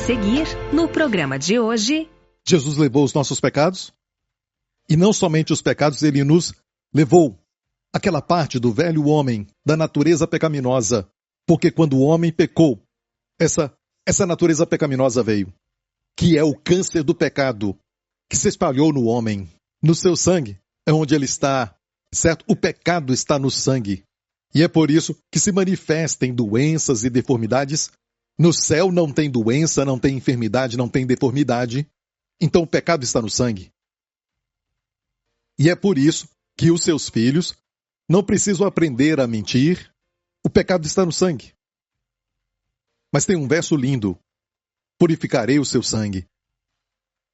seguir, no programa de hoje... Jesus levou os nossos pecados? E não somente os pecados, ele nos levou aquela parte do velho homem, da natureza pecaminosa. Porque quando o homem pecou, essa natureza pecaminosa veio, que é o câncer do pecado, que se espalhou no homem. No seu sangue é onde ele está, certo? O pecado está no sangue. E é por isso que se manifestem doenças e deformidades. No céu não tem doença, não tem enfermidade, não tem deformidade. Então o pecado está no sangue. E é por isso que os seus filhos não precisam aprender a mentir. O pecado está no sangue. Mas tem um verso lindo. Purificarei o seu sangue.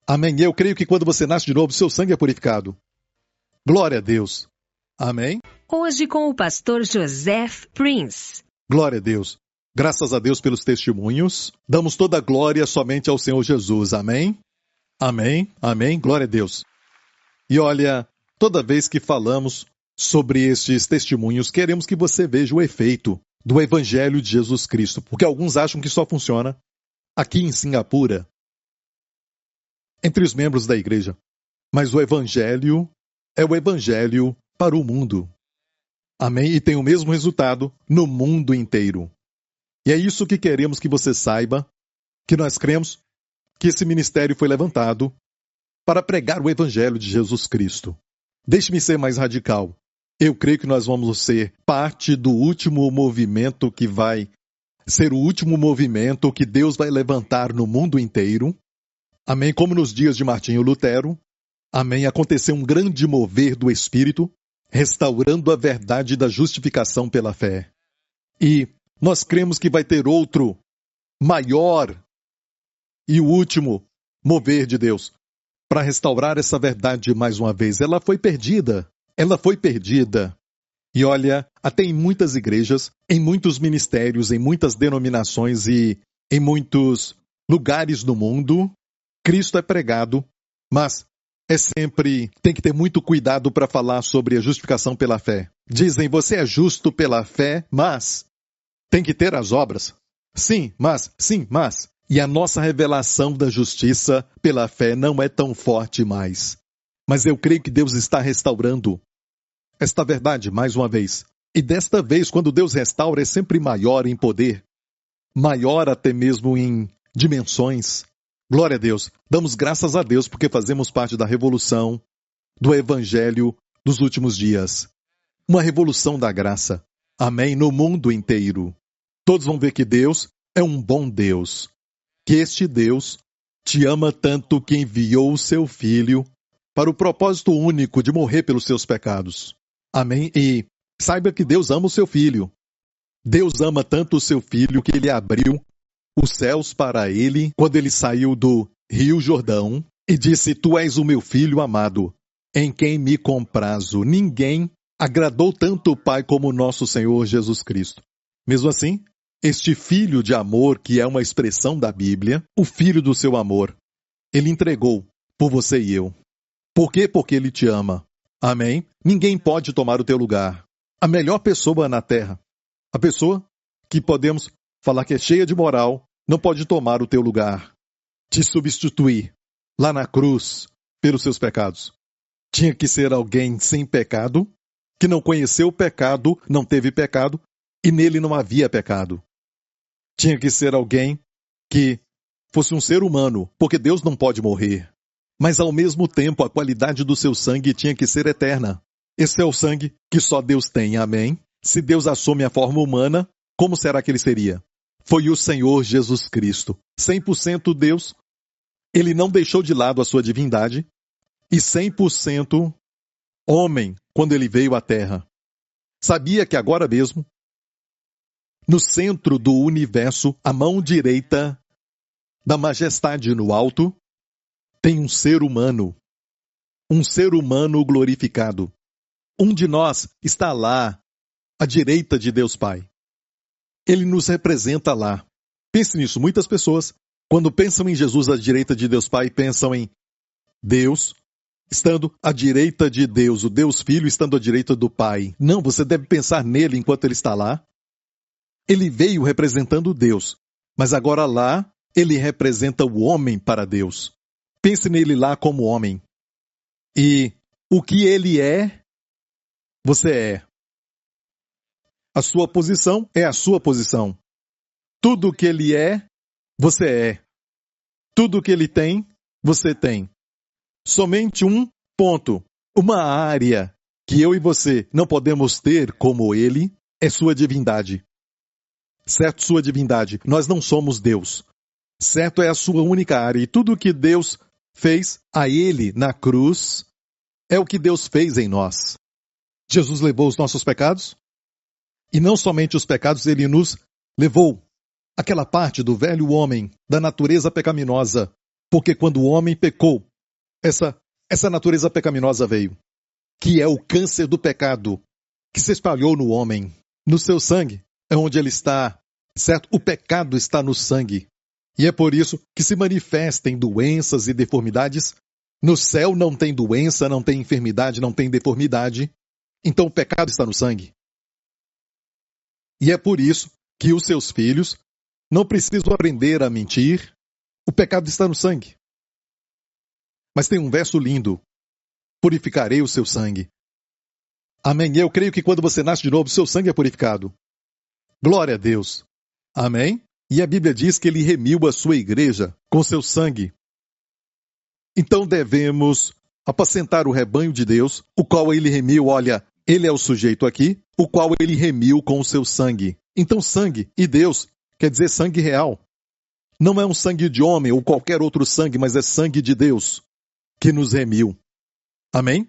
Amém. Eu creio que quando você nasce de novo, seu sangue é purificado. Glória a Deus. Amém. Hoje com o pastor Joseph Prince. Glória a Deus. Graças a Deus pelos testemunhos. Damos toda a glória somente ao Senhor Jesus. Amém. Amém. Amém. Glória a Deus. E olha, toda vez que falamos sobre estes testemunhos, queremos que você veja o efeito do Evangelho de Jesus Cristo. Porque alguns acham que só funciona aqui em Singapura, entre os membros da igreja. Mas o Evangelho é o Evangelho para o mundo. Amém? E tem o mesmo resultado no mundo inteiro. E é isso que queremos que você saiba, que nós cremos que esse ministério foi levantado para pregar o Evangelho de Jesus Cristo. Deixe-me ser mais radical. Eu creio que nós vamos ser parte do último movimento que vai ser o último movimento que Deus vai levantar no mundo inteiro. Amém? Como nos dias de Martinho Lutero. Amém? Aconteceu um grande mover do Espírito, restaurando a verdade da justificação pela fé. E nós cremos que vai ter outro, maior e o último mover de Deus para restaurar essa verdade mais uma vez. Ela foi perdida. Ela foi perdida. E olha, até em muitas igrejas, em muitos ministérios, em muitas denominações e em muitos lugares do mundo, Cristo é pregado, mas tem que ter muito cuidado para falar sobre a justificação pela fé. Dizem, você é justo pela fé, mas tem que ter as obras. Sim, mas. E a nossa revelação da justiça pela fé não é tão forte mais. Mas eu creio que Deus está restaurando esta verdade mais uma vez. E desta vez, quando Deus restaura, é sempre maior em poder, maior até mesmo em dimensões. Glória a Deus. Damos graças a Deus porque fazemos parte da revolução do Evangelho dos últimos dias. Uma revolução da graça. Amém? No mundo inteiro. Todos vão ver que Deus é um bom Deus. Que este Deus te ama tanto que enviou o seu Filho para o propósito único de morrer pelos seus pecados. Amém? E saiba que Deus ama o seu Filho. Deus ama tanto o seu Filho que ele abriu os céus para ele quando ele saiu do Rio Jordão e disse, tu és o meu Filho amado, em quem me comprazo. Ninguém agradou tanto o Pai como o nosso Senhor Jesus Cristo. Mesmo assim, este Filho de amor, que é uma expressão da Bíblia, o Filho do seu amor, ele entregou por você e eu. Por quê? Porque ele te ama. Amém? Ninguém pode tomar o teu lugar. A melhor pessoa na terra, a pessoa que podemos falar que é cheia de moral, não pode tomar o teu lugar, te substituir lá na cruz pelos seus pecados. Tinha que ser alguém sem pecado, que não conheceu o pecado, não teve pecado, e nele não havia pecado. Tinha que ser alguém que fosse um ser humano, porque Deus não pode morrer. Mas ao mesmo tempo a qualidade do seu sangue tinha que ser eterna. Esse é o sangue que só Deus tem, amém? Se Deus assume a forma humana, como será que ele seria? Foi o Senhor Jesus Cristo. 100% Deus, ele não deixou de lado a sua divindade, e 100% homem quando ele veio à Terra. Sabia que agora mesmo, no centro do universo, a mão direita da majestade no alto, tem um ser humano glorificado. Um de nós está lá, à direita de Deus Pai. Ele nos representa lá. Pense nisso, muitas pessoas, quando pensam em Jesus à direita de Deus Pai, pensam em Deus estando à direita de Deus, o Deus Filho estando à direita do Pai. Não, você deve pensar nele enquanto ele está lá. Ele veio representando Deus, mas agora lá, ele representa o homem para Deus. Pense nele lá como homem. E o que ele é, você é. A sua posição é a sua posição. Tudo o que ele é, você é. Tudo o que ele tem, você tem. Somente um ponto, uma área que eu e você não podemos ter como ele, é sua divindade. Certo? Sua divindade. Nós não somos Deus. Certo? É a sua única área. E tudo o que Deus fez a ele na cruz é o que Deus fez em nós. Jesus levou os nossos pecados. E não somente os pecados, ele nos levou aquela parte do velho homem, da natureza pecaminosa. Porque quando o homem pecou, essa natureza pecaminosa veio, que é o câncer do pecado, que se espalhou no homem. No seu sangue é onde ele está, certo? O pecado está no sangue. E é por isso que se manifestem doenças e deformidades. No céu não tem doença, não tem enfermidade, não tem deformidade. Então o pecado está no sangue. E é por isso que os seus filhos não precisam aprender a mentir. O pecado está no sangue. Mas tem um verso lindo. Purificarei o seu sangue. Amém. Eu creio que quando você nasce de novo, seu sangue é purificado. Glória a Deus. Amém. E a Bíblia diz que ele remiu a sua igreja com seu sangue. Então devemos apacentar o rebanho de Deus, o qual ele remiu, olha, ele é o sujeito aqui, o qual ele remiu com o seu sangue. Então sangue e Deus quer dizer sangue real. Não é um sangue de homem ou qualquer outro sangue, mas é sangue de Deus que nos remiu. Amém?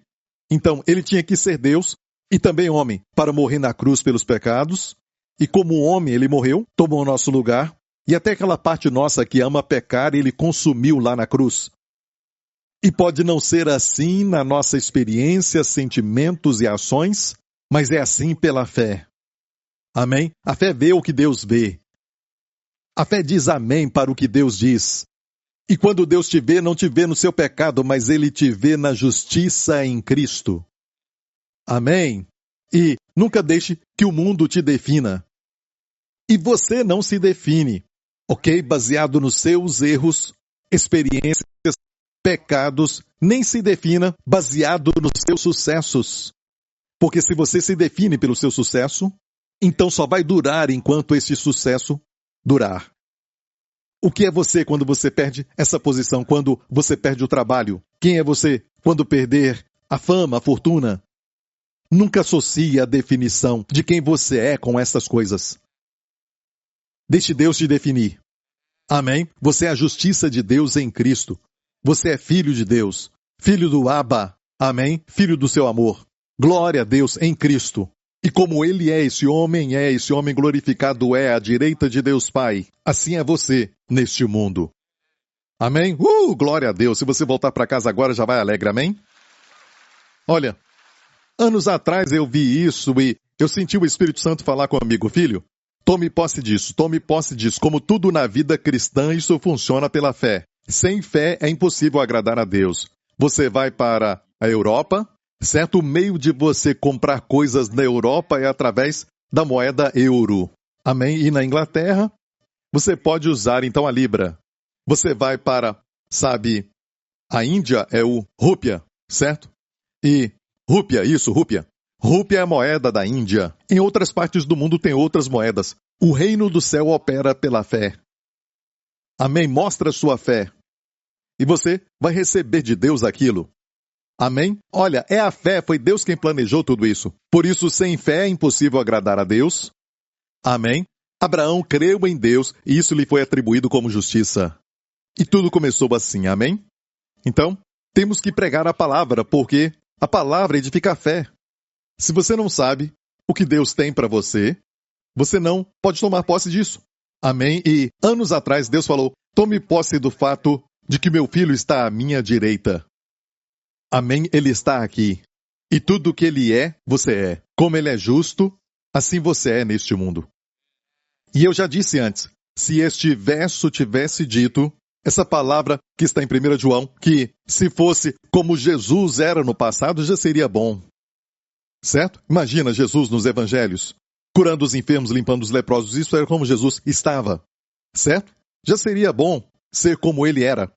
Então, ele tinha que ser Deus e também homem para morrer na cruz pelos pecados. E como homem, ele morreu, tomou o nosso lugar. E até aquela parte nossa que ama pecar, ele consumiu lá na cruz. E pode não ser assim na nossa experiência, sentimentos e ações, mas é assim pela fé. Amém? A fé vê o que Deus vê. A fé diz amém para o que Deus diz. E quando Deus te vê, não te vê no seu pecado, mas ele te vê na justiça em Cristo. Amém? E nunca deixe que o mundo te defina. E você não se define, ok? Baseado nos seus erros, experiências, pecados, nem se defina baseado nos seus sucessos. Porque se você se define pelo seu sucesso, então só vai durar enquanto esse sucesso durar. O que é você quando você perde essa posição, quando você perde o trabalho? Quem é você quando perder a fama, a fortuna? Nunca associe a definição de quem você é com essas coisas. Deixe Deus te definir. Amém? Você é a justiça de Deus em Cristo. Você é filho de Deus, filho do Abba. Amém? Filho do seu amor. Glória a Deus em Cristo. E como ele é esse homem glorificado é à direita de Deus Pai, assim é você neste mundo. Amém? Glória a Deus. Se você voltar para casa agora, já vai alegre, amém? Olha, anos atrás eu vi isso e eu senti o Espírito Santo falar comigo, filho, tome posse disso. Como tudo na vida cristã, isso funciona pela fé. Sem fé é impossível agradar a Deus. Você vai para a Europa, certo? O meio de você comprar coisas na Europa é através da moeda euro. Amém? E na Inglaterra, você pode usar então a libra. Você vai para, a Índia é o rúpia, certo? E rúpia. Rúpia é a moeda da Índia. Em outras partes do mundo tem outras moedas. O reino do céu opera pela fé. Amém? Mostra a sua fé. E você vai receber de Deus aquilo. Amém? Olha, é a fé, foi Deus quem planejou tudo isso. Por isso, sem fé é impossível agradar a Deus. Amém? Abraão creu em Deus e isso lhe foi atribuído como justiça. E tudo começou assim, amém? Então, temos que pregar a palavra, porque a palavra edifica a fé. Se você não sabe o que Deus tem para você, você não pode tomar posse disso. Amém? E anos atrás Deus falou, tome posse do fato de que meu filho está à minha direita. Amém? Ele está aqui. E tudo o que ele é, você é. Como ele é justo, assim você é neste mundo. E eu já disse antes, se este verso tivesse dito, essa palavra que está em 1 João, que se fosse como Jesus era no passado, já seria bom. Certo? Imagina Jesus nos evangelhos, curando os enfermos, limpando os leprosos. Isso era como Jesus estava. Certo? Já seria bom ser como ele era.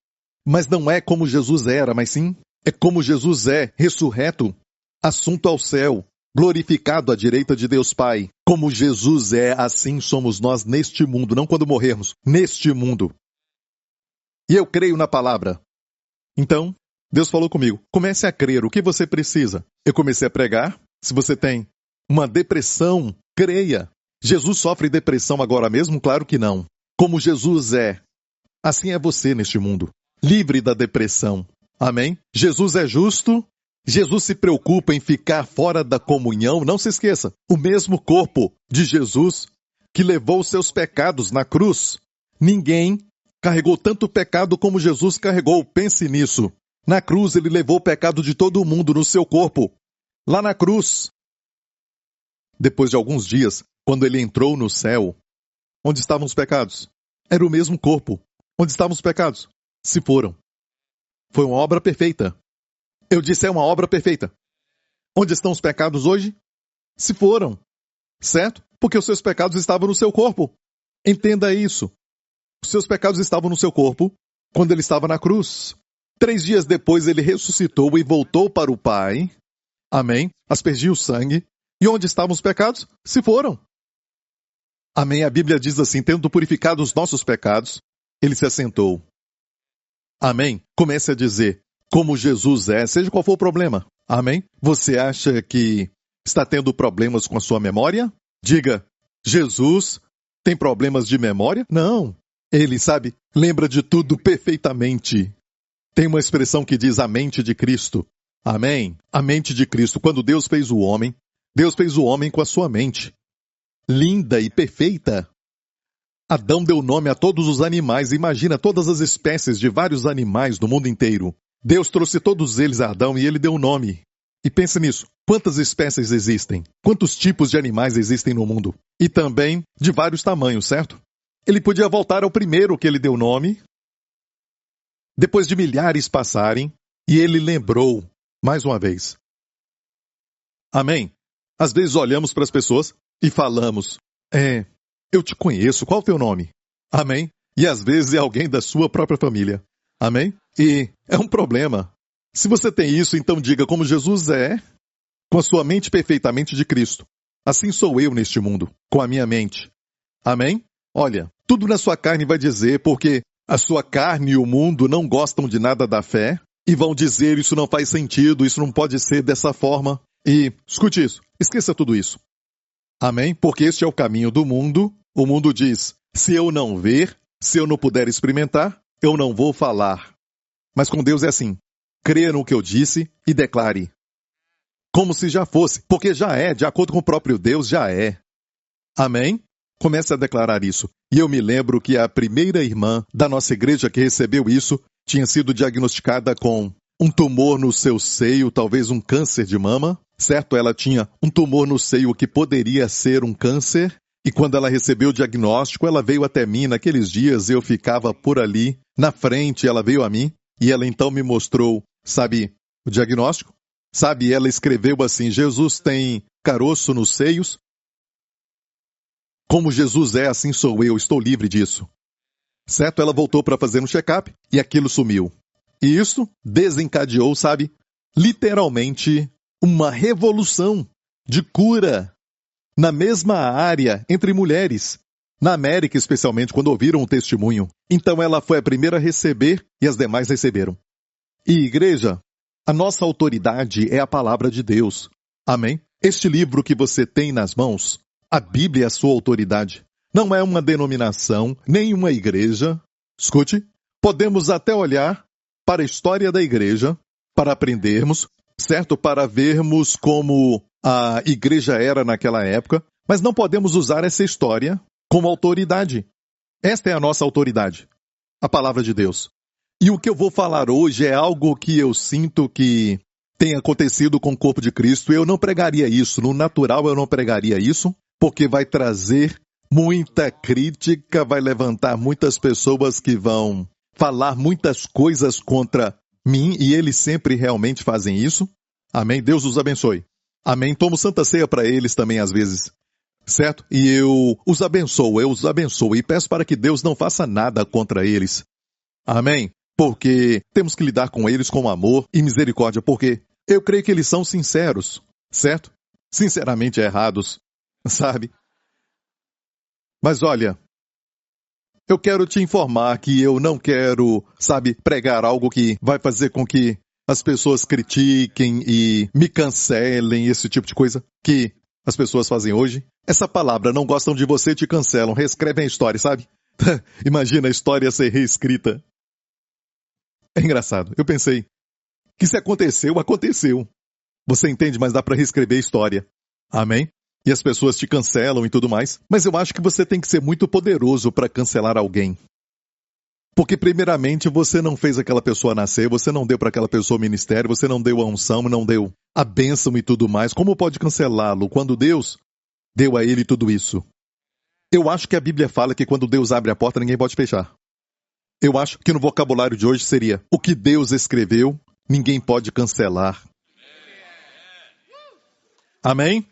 Mas não é como Jesus era, mas sim é como Jesus é, ressurreto, assunto ao céu, glorificado à direita de Deus Pai. Como Jesus é, assim somos nós neste mundo, não quando morrermos, neste mundo. E eu creio na palavra. Então, Deus falou comigo, comece a crer, o que você precisa? Eu comecei a pregar, se você tem uma depressão, creia. Jesus sofre depressão agora mesmo? Claro que não. Como Jesus é, assim é você neste mundo, livre da depressão. Amém? Jesus é justo, Jesus se preocupa em ficar fora da comunhão, não se esqueça, o mesmo corpo de Jesus que levou os seus pecados na cruz, ninguém carregou tanto pecado como Jesus carregou, pense nisso. Na cruz ele levou o pecado de todo mundo no seu corpo, lá na cruz. Depois de alguns dias, quando ele entrou no céu, onde estavam os pecados? Era o mesmo corpo. Onde estavam os pecados? Se foram. Foi uma obra perfeita. Eu disse, é uma obra perfeita. Onde estão os pecados hoje? Se foram. Certo? Porque os seus pecados estavam no seu corpo. Entenda isso. Os seus pecados estavam no seu corpo quando ele estava na cruz. 3 dias depois ele ressuscitou e voltou para o Pai. Amém? Aspergiu o sangue. E onde estavam os pecados? Se foram. Amém? A Bíblia diz assim, tendo purificado os nossos pecados, ele se assentou. Amém? Comece a dizer, como Jesus é, seja qual for o problema. Amém? Você acha que está tendo problemas com a sua memória? Diga, Jesus tem problemas de memória? Não. Ele, sabe, lembra de tudo perfeitamente. Tem uma expressão que diz a mente de Cristo. Amém? A mente de Cristo. Quando Deus fez o homem com a sua mente. Linda e perfeita. Adão deu nome a todos os animais. Imagina todas as espécies de vários animais do mundo inteiro. Deus trouxe todos eles a Adão e ele deu nome. E pense nisso. Quantas espécies existem? Quantos tipos de animais existem no mundo? E também de vários tamanhos, certo? Ele podia voltar ao primeiro que ele deu nome. Depois de milhares passarem, e ele lembrou, mais uma vez. Amém? Às vezes olhamos para as pessoas e falamos, eu te conheço, qual é o teu nome? Amém? E às vezes é alguém da sua própria família. Amém? E é um problema. Se você tem isso, então diga como Jesus é, com a sua mente perfeitamente de Cristo. Assim sou eu neste mundo, com a minha mente. Amém? Olha, tudo na sua carne vai dizer, porque a sua carne e o mundo não gostam de nada da fé, e vão dizer, isso não faz sentido, isso não pode ser dessa forma. E, escute isso, esqueça tudo isso. Amém? Porque este é o caminho do mundo. O mundo diz, se eu não ver, se eu não puder experimentar, eu não vou falar. Mas com Deus é assim, creia no que eu disse e declare. Como se já fosse, porque já é, de acordo com o próprio Deus, já é. Amém? Comece a declarar isso. E eu me lembro que a primeira irmã da nossa igreja que recebeu isso tinha sido diagnosticada com um tumor no seu seio, talvez um câncer de mama. Certo? Ela tinha um tumor no seio que poderia ser um câncer. E quando ela recebeu o diagnóstico, ela veio até mim. Naqueles dias eu ficava por ali, na frente, ela veio a mim. E ela então me mostrou, sabe, o diagnóstico? Sabe, ela escreveu assim, Jesus tem caroço nos seios. Como Jesus é, assim sou eu, estou livre disso. Certo? Ela voltou para fazer um check-up e aquilo sumiu. E isso desencadeou, sabe, literalmente uma revolução de cura na mesma área entre mulheres. Na América, especialmente, quando ouviram o testemunho. Então ela foi a primeira a receber e as demais receberam. E igreja, a nossa autoridade é a palavra de Deus. Amém? Este livro que você tem nas mãos, a Bíblia é a sua autoridade. Não é uma denominação, nem uma igreja. Escute, podemos até olhar para a história da igreja, para aprendermos, certo? Para vermos como a igreja era naquela época, mas não podemos usar essa história como autoridade. Esta é a nossa autoridade, a palavra de Deus. E o que eu vou falar hoje é algo que eu sinto que tem acontecido com o corpo de Cristo. Eu não pregaria isso, no natural eu não pregaria isso, porque vai trazer muita crítica, vai levantar muitas pessoas que vão falar muitas coisas contra mim, e eles sempre realmente fazem isso. Amém? Deus os abençoe. Amém? Tomo santa ceia para eles também às vezes. certo? E eu os abençoo e peço para que Deus não faça nada contra eles. Amém? Porque temos que lidar com eles com amor e misericórdia, porque eu creio que eles são sinceros, certo? Sinceramente errados, sabe? Mas olha, eu quero te informar que eu não quero, sabe, pregar algo que vai fazer com que as pessoas critiquem e me cancelem, esse tipo de coisa que as pessoas fazem hoje. Essa palavra, não gostam de você, te cancelam, reescrevem a história, sabe? Imagina a história ser reescrita. É engraçado. Eu pensei que se aconteceu, aconteceu. Você entende, mas dá para reescrever a história. Amém? E as pessoas te cancelam e tudo mais. Mas eu acho que você tem que ser muito poderoso para cancelar alguém. Porque primeiramente você não fez aquela pessoa nascer, você não deu para aquela pessoa o ministério, você não deu a unção, não deu a bênção e tudo mais. Como pode cancelá-lo quando Deus deu a ele tudo isso? Eu acho que a Bíblia fala que quando Deus abre a porta, ninguém pode fechar. Eu acho que no vocabulário de hoje seria: o que Deus escreveu, ninguém pode cancelar. Amém?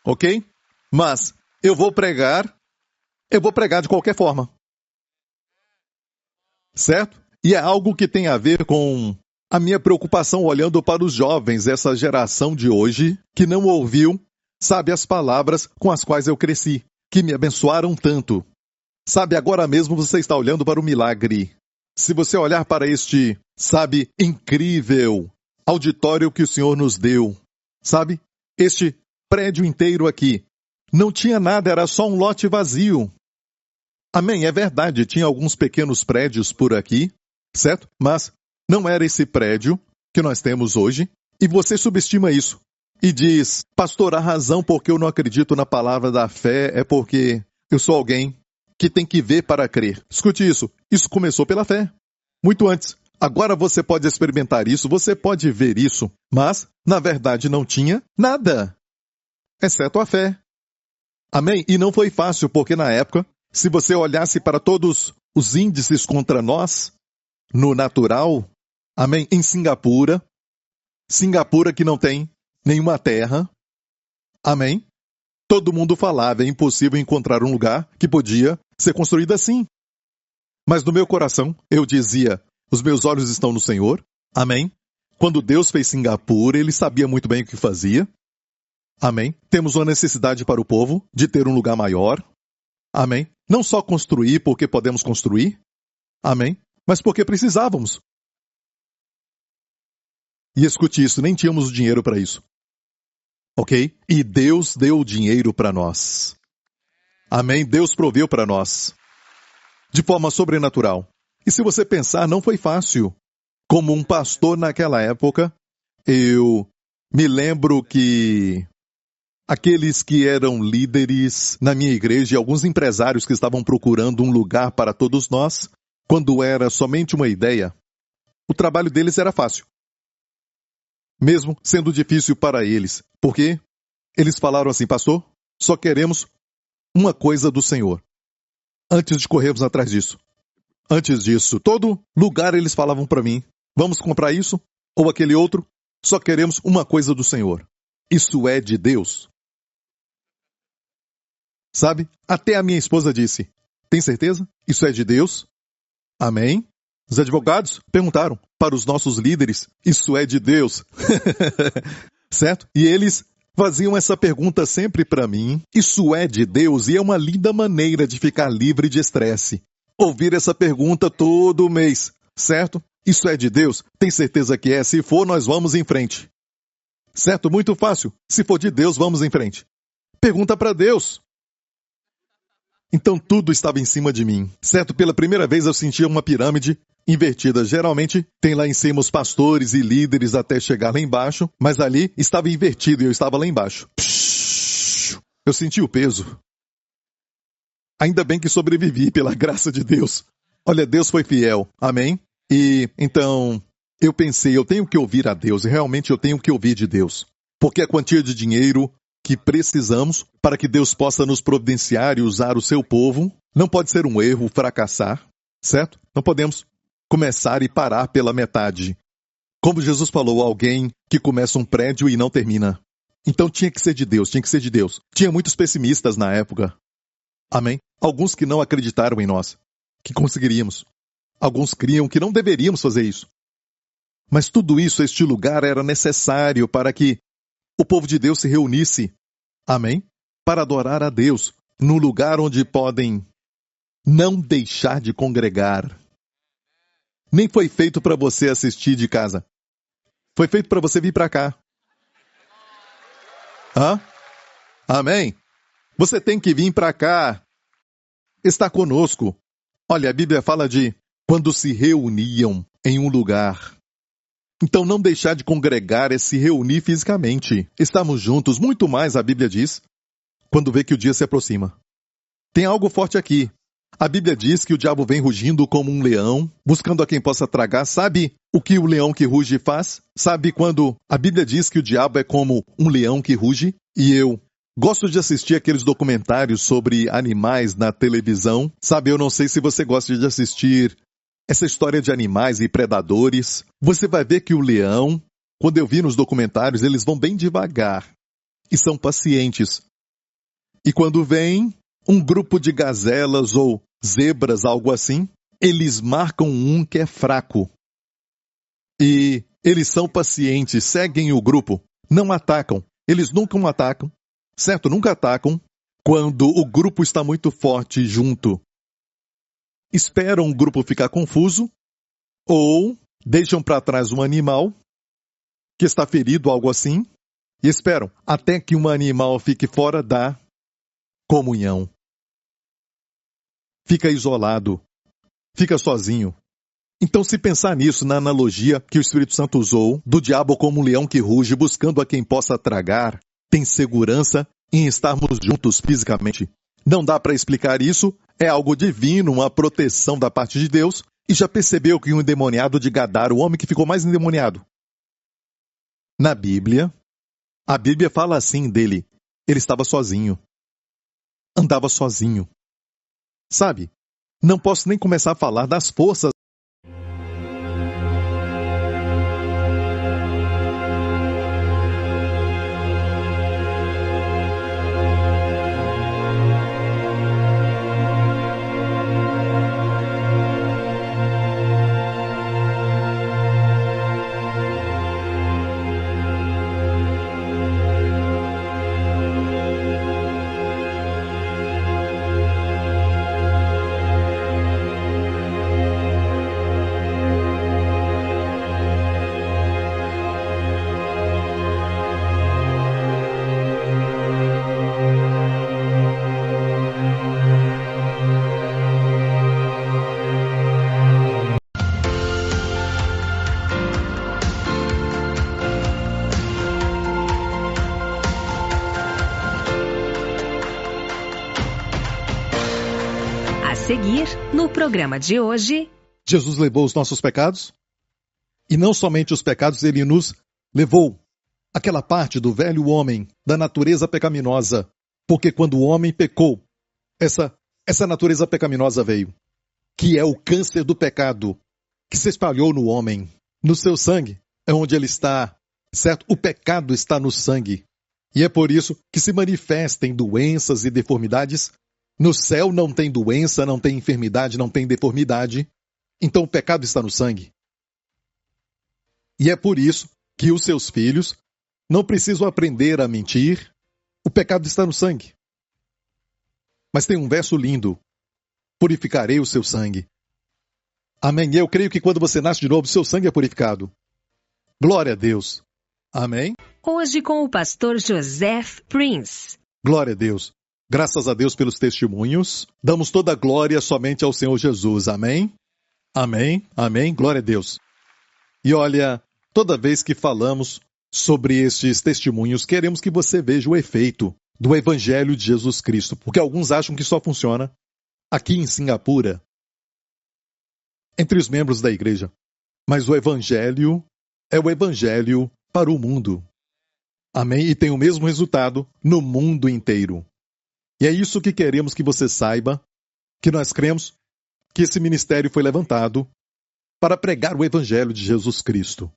Ok? Mas eu vou pregar de qualquer forma. Certo? E é algo que tem a ver com a minha preocupação olhando para os jovens, essa geração de hoje, que não ouviu, sabe, as palavras com as quais eu cresci, que me abençoaram tanto. Sabe, agora mesmo você está olhando para o milagre. Se você olhar para este, sabe, incrível auditório que o Senhor nos deu, sabe, este prédio inteiro aqui, não tinha nada, era só um lote vazio. Amém, é verdade, tinha alguns pequenos prédios por aqui, certo? Mas não era esse prédio que nós temos hoje, e você subestima isso. E diz: pastor, a razão porque eu não acredito na palavra da fé é porque eu sou alguém que tem que ver para crer. Escute isso, isso começou pela fé, muito antes. Agora você pode experimentar isso, você pode ver isso, mas, na verdade, não tinha nada, exceto a fé. Amém? E não foi fácil, porque na época, se você olhasse para todos os índices contra nós, no natural, amém? Em Singapura que não tem nenhuma terra, amém? Todo mundo falava, é impossível encontrar um lugar que podia ser construído assim. Mas no meu coração, eu dizia: os meus olhos estão no Senhor, amém? Quando Deus fez Singapura, Ele sabia muito bem o que fazia, amém? Temos uma necessidade para o povo de ter um lugar maior, amém? Não só construir porque podemos construir, amém? Mas porque precisávamos. E escute isso, nem tínhamos o dinheiro para isso. Ok? E Deus deu o dinheiro para nós. Amém? Deus proveu para nós. De forma sobrenatural. E se você pensar, não foi fácil. Como um pastor naquela época, eu me lembro que aqueles que eram líderes na minha igreja e alguns empresários que estavam procurando um lugar para todos nós, quando era somente uma ideia, o trabalho deles era fácil. Mesmo sendo difícil para eles. Porque eles falaram assim: pastor, só queremos uma coisa do Senhor. Antes de corrermos atrás disso. Antes disso, todo lugar eles falavam para mim: vamos comprar isso ou aquele outro, só queremos uma coisa do Senhor. Isso é de Deus. Sabe? Até a minha esposa disse: tem certeza? Isso é de Deus? Amém? Os advogados perguntaram para os nossos líderes: isso é de Deus? Certo? E eles faziam essa pergunta sempre para mim: isso é de Deus? E é uma linda maneira de ficar livre de estresse. Ouvir essa pergunta todo mês, certo? Isso é de Deus? Tem certeza que é? Se for, nós vamos em frente. Certo? Muito fácil. Se for de Deus, vamos em frente. Pergunta para Deus. Então tudo estava em cima de mim, certo? Pela primeira vez eu sentia uma pirâmide invertida. Geralmente tem lá em cima os pastores e líderes até chegar lá embaixo, mas ali estava invertido e eu estava lá embaixo. Eu senti o peso. Ainda bem que sobrevivi, pela graça de Deus. Olha, Deus foi fiel, amém? E então eu pensei: eu tenho que ouvir a Deus, e realmente eu tenho que ouvir de Deus. Porque a quantia de dinheiro que precisamos para que Deus possa nos providenciar e usar o seu povo não pode ser um erro, fracassar, certo? Não podemos começar e parar pela metade. Como Jesus falou, alguém que começa um prédio e não termina. Então tinha que ser de Deus, tinha que ser de Deus. Tinha muitos pessimistas na época. Amém? Alguns que não acreditaram em nós, que conseguiríamos. Alguns criam que não deveríamos fazer isso. Mas tudo isso, este lugar era necessário para que o povo de Deus se reunisse. Amém? Para adorar a Deus, num lugar onde podem não deixar de congregar. Nem foi feito para você assistir de casa. Foi feito para você vir para cá. Hã? Amém? Você tem que vir para cá. Está conosco. Olha, a Bíblia fala de quando se reuniam em um lugar. Então não deixar de congregar é se reunir fisicamente. Estamos juntos, muito mais a Bíblia diz, quando vê que o dia se aproxima. Tem algo forte aqui. A Bíblia diz que o diabo vem rugindo como um leão, buscando a quem possa tragar. Sabe o que o leão que ruge faz? Sabe quando a Bíblia diz que o diabo é como um leão que ruge? E eu gosto de assistir aqueles documentários sobre animais na televisão. Sabe, eu não sei se você gosta de assistir essa história de animais e predadores. Você vai ver que o leão, quando eu vi nos documentários, eles vão bem devagar e são pacientes. E quando vem um grupo de gazelas ou zebras, algo assim, eles marcam um que é fraco. E eles são pacientes, seguem o grupo, não atacam. Eles nunca atacam, certo? Nunca atacam quando o grupo está muito forte junto. Esperam o grupo ficar confuso ou deixam para trás um animal que está ferido, algo assim, e esperam até que um animal fique fora da comunhão. Fica isolado, fica sozinho. Então, se pensar nisso, na analogia que o Espírito Santo usou, do diabo como um leão que ruge, buscando a quem possa tragar, tem segurança em estarmos juntos fisicamente. Não dá para explicar isso, é algo divino, uma proteção da parte de Deus. E já percebeu que um endemoniado de Gadara, o homem que ficou mais endemoniado? Na Bíblia, a Bíblia fala assim dele, ele estava sozinho. Andava sozinho. Sabe, não posso nem começar a falar das forças. A seguir, no programa de hoje... Jesus levou os nossos pecados? E não somente os pecados, ele nos levou aquela parte do velho homem, da natureza pecaminosa. Porque quando o homem pecou, essa natureza pecaminosa veio, que é o câncer do pecado, que se espalhou no homem. No seu sangue é onde ele está, certo? O pecado está no sangue. E é por isso que se manifestam doenças e deformidades. No céu não tem doença, não tem enfermidade, não tem deformidade. Então o pecado está no sangue. E é por isso que os seus filhos não precisam aprender a mentir. O pecado está no sangue. Mas tem um verso lindo. Purificarei o seu sangue. Amém. Eu creio que quando você nasce de novo, seu sangue é purificado. Glória a Deus. Amém. Hoje com o pastor Joseph Prince. Glória a Deus. Graças a Deus pelos testemunhos. Damos toda a glória somente ao Senhor Jesus. Amém? Amém? Amém? Glória a Deus. E olha, toda vez que falamos sobre estes testemunhos, queremos que você veja o efeito do Evangelho de Jesus Cristo. Porque alguns acham que só funciona aqui em Singapura, entre os membros da igreja. Mas o Evangelho é o Evangelho para o mundo. Amém? E tem o mesmo resultado no mundo inteiro. E é isso que queremos que você saiba, que nós cremos que esse ministério foi levantado para pregar o Evangelho de Jesus Cristo.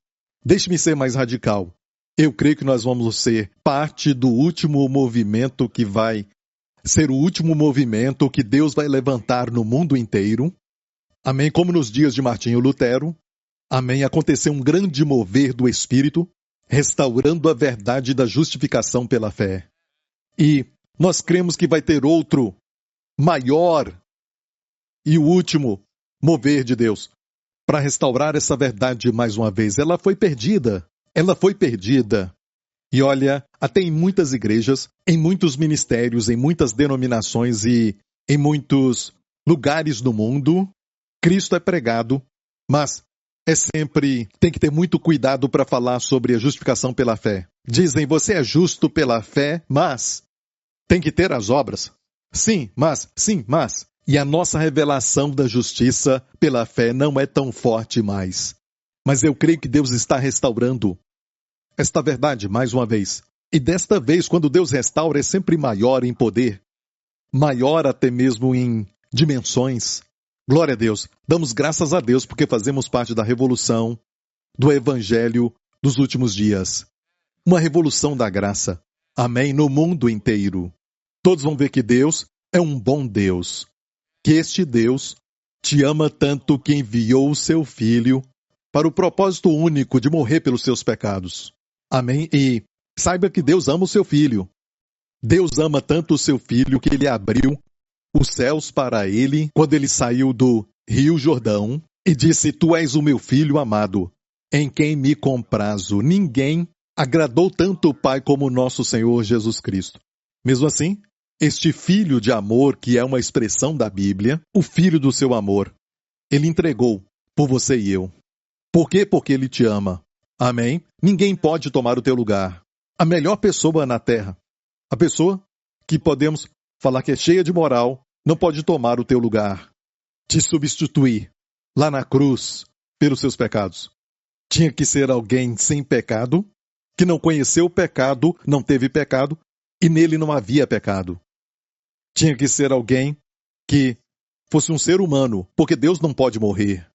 Deixe-me ser mais radical. Eu creio que nós vamos ser parte do último movimento que vai ser o último movimento que Deus vai levantar no mundo inteiro. Amém? Como nos dias de Martinho Lutero. Amém? Aconteceu um grande mover do Espírito, restaurando a verdade da justificação pela fé. E nós cremos que vai ter outro, maior e o último mover de Deus para restaurar essa verdade mais uma vez. Ela foi perdida. Ela foi perdida. E olha, até em muitas igrejas, em muitos ministérios, em muitas denominações e em muitos lugares do mundo, Cristo é pregado, mas tem que ter muito cuidado para falar sobre a justificação pela fé. Dizem, você é justo pela fé, mas tem que ter as obras. Sim, mas. E a nossa revelação da justiça pela fé não é tão forte mais. Mas eu creio que Deus está restaurando esta verdade mais uma vez. E desta vez, quando Deus restaura, é sempre maior em poder, maior até mesmo em dimensões. Glória a Deus. Damos graças a Deus porque fazemos parte da revolução do Evangelho dos últimos dias. Uma revolução da graça. Amém? No mundo inteiro. Todos vão ver que Deus é um bom Deus. Que este Deus te ama tanto que enviou o seu Filho para o propósito único de morrer pelos seus pecados. Amém? E saiba que Deus ama o seu Filho. Deus ama tanto o seu Filho que ele abriu os céus para ele quando ele saiu do Rio Jordão e disse, tu és o meu Filho amado, em quem me comprazo. Ninguém agradou tanto o Pai como o nosso Senhor Jesus Cristo. Mesmo assim, este Filho de amor, que é uma expressão da Bíblia, o Filho do seu amor, ele entregou por você e eu. Por quê? Porque ele te ama. Amém? Ninguém pode tomar o teu lugar. A melhor pessoa na terra, a pessoa que podemos falar que é cheia de moral, não pode tomar o teu lugar, te substituir lá na cruz pelos seus pecados. Tinha que ser alguém sem pecado, que não conheceu o pecado, não teve pecado, e nele não havia pecado. Tinha que ser alguém que fosse um ser humano, porque Deus não pode morrer.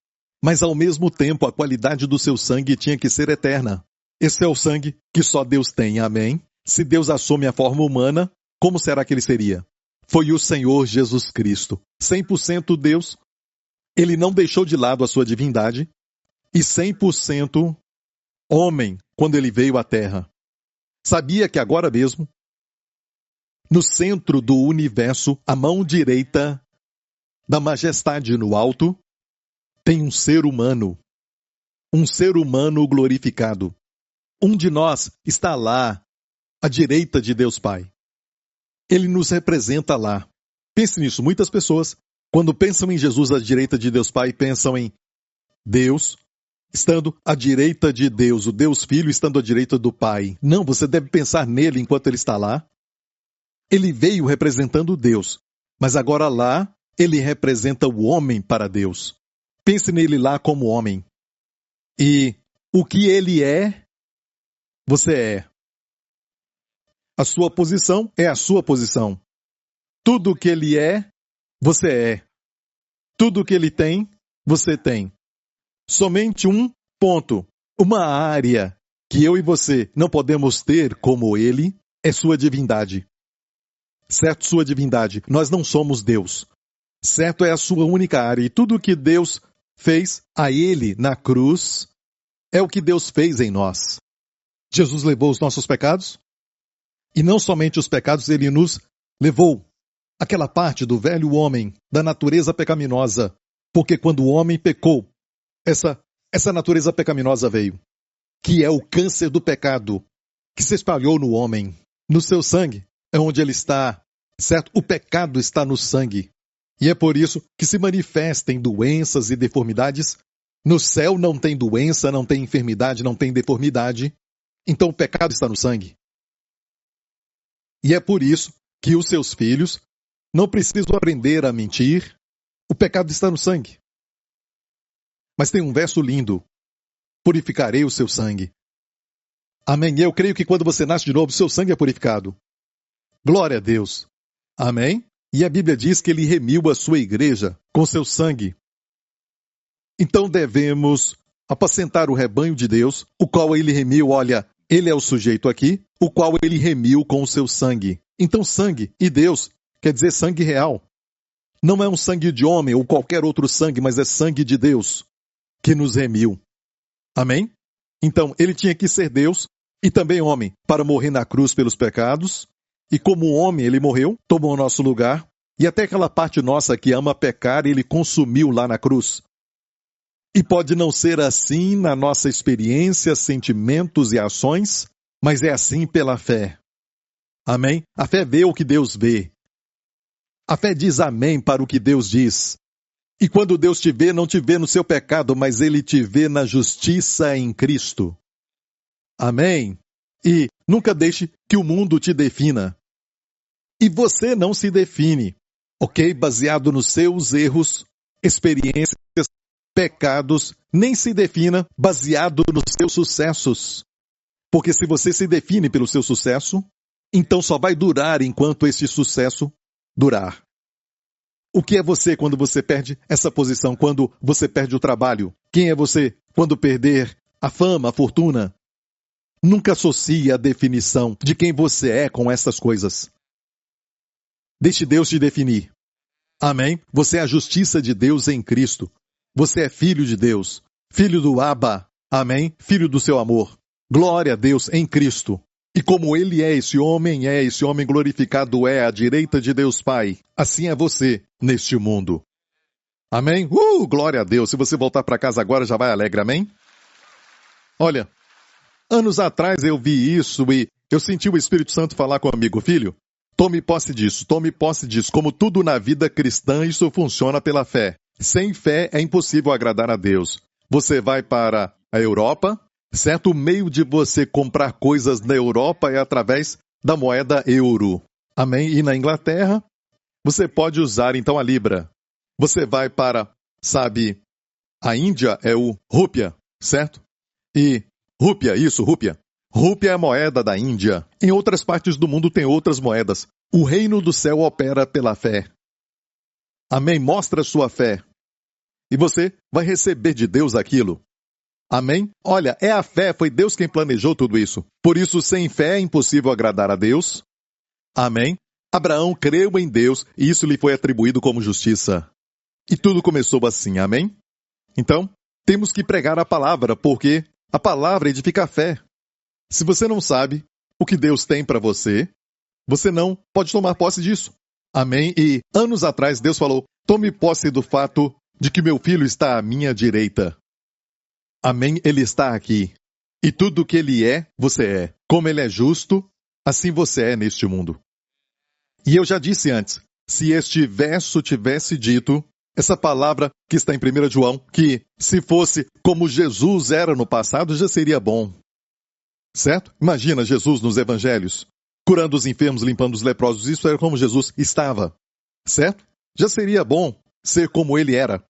Mas ao mesmo tempo a qualidade do seu sangue tinha que ser eterna. Esse é o sangue que só Deus tem, amém? Se Deus assume a forma humana, como será que ele seria? Foi o Senhor Jesus Cristo. 100% Deus, ele não deixou de lado a sua divindade, e 100% homem quando ele veio à Terra. Sabia que agora mesmo, no centro do universo, a mão direita da majestade no alto, tem um ser humano glorificado. Um de nós está lá, à direita de Deus Pai. Ele nos representa lá. Pense nisso, muitas pessoas, quando pensam em Jesus à direita de Deus Pai, pensam em Deus estando à direita de Deus, o Deus Filho estando à direita do Pai. Não, você deve pensar nele enquanto ele está lá. Ele veio representando Deus, mas agora lá, ele representa o homem para Deus. Pense nele lá como homem. E o que ele é, você é. A sua posição é a sua posição. Tudo o que ele é, você é. Tudo o que ele tem, você tem. Somente um ponto, uma área que eu e você não podemos ter como ele, é sua divindade. Certo, sua divindade. Nós não somos Deus. Certo, é a sua única área. E tudo o que Deus fez a ele na cruz é o que Deus fez em nós. Jesus levou os nossos pecados, e não somente os pecados, ele nos levou aquela parte do velho homem, da natureza pecaminosa, porque quando o homem pecou, essa natureza pecaminosa veio, que é o câncer do pecado, que se espalhou no homem. No seu sangue é onde ele está, certo? O pecado está no sangue. E é por isso que se manifestem doenças e deformidades. No céu não tem doença, não tem enfermidade, não tem deformidade. Então o pecado está no sangue. E é por isso que os seus filhos não precisam aprender a mentir. O pecado está no sangue. Mas tem um verso lindo. Purificarei o seu sangue. Amém. Eu creio que quando você nasce de novo, seu sangue é purificado. Glória a Deus. Amém. E a Bíblia diz que ele remiu a sua igreja com seu sangue. Então devemos apacentar o rebanho de Deus, o qual ele remiu, olha, Ele é o sujeito aqui, o qual ele remiu com o seu sangue. Então sangue e Deus quer dizer sangue real. Não é um sangue de homem ou qualquer outro sangue, mas é sangue de Deus que nos remiu. Amém? Então, ele tinha que ser Deus e também homem para morrer na cruz pelos pecados. E como homem, ele morreu, tomou o nosso lugar. E até aquela parte nossa que ama pecar, ele consumiu lá na cruz. E pode não ser assim na nossa experiência, sentimentos e ações, mas é assim pela fé. Amém? A fé vê o que Deus vê. A fé diz amém para o que Deus diz. E quando Deus te vê, não te vê no seu pecado, mas Ele te vê na justiça em Cristo. Amém? E nunca deixe que o mundo te defina. E você não se define, ok? Baseado nos seus erros, experiências, pecados, nem se defina baseado nos seus sucessos. Porque se você se define pelo seu sucesso, então só vai durar enquanto esse sucesso durar. O que é você quando você perde essa posição, quando você perde o trabalho? Quem é você quando perder a fama, a fortuna? Nunca associe a definição de quem você é com essas coisas. Deixe Deus te definir. Amém? Você é a justiça de Deus em Cristo. Você é filho de Deus, filho do Abba. Amém? Filho do seu amor. Glória a Deus em Cristo. E como Ele é esse homem glorificado é à direita de Deus Pai, assim é você neste mundo. Amém? Glória a Deus. Se você voltar para casa agora, já vai alegre, amém? Olha, anos atrás eu vi isso e eu senti o Espírito Santo falar comigo, filho, tome posse disso. Como tudo na vida cristã, isso funciona pela fé. Sem fé é impossível agradar a Deus. Você vai para a Europa, certo? O meio de você comprar coisas na Europa é através da moeda euro. Amém? E na Inglaterra, você pode usar então a libra. Você vai para, a Índia é o rúpia, certo? E rúpia. Rúpia é a moeda da Índia. Em outras partes do mundo tem outras moedas. O reino do céu opera pela fé. Amém? Mostra a sua fé. E você vai receber de Deus aquilo. Amém? Olha, é a fé, foi Deus quem planejou tudo isso. Por isso, sem fé é impossível agradar a Deus. Amém? Abraão creu em Deus e isso lhe foi atribuído como justiça. E tudo começou assim, amém? Então, temos que pregar a palavra, porque a palavra edifica a fé. Se você não sabe o que Deus tem para você, você não pode tomar posse disso. Amém? E anos atrás Deus falou, tome posse do fato de que meu filho está à minha direita. Amém? Ele está aqui. E tudo que ele é, você é. Como ele é justo, assim você é neste mundo. E eu já disse antes, se este verso tivesse dito, essa palavra que está em 1 João, que se fosse como Jesus era no passado, já seria bom. Certo? Imagina Jesus nos evangelhos, curando os enfermos, limpando os leprosos, isso era como Jesus estava. Certo? Já seria bom ser como ele era.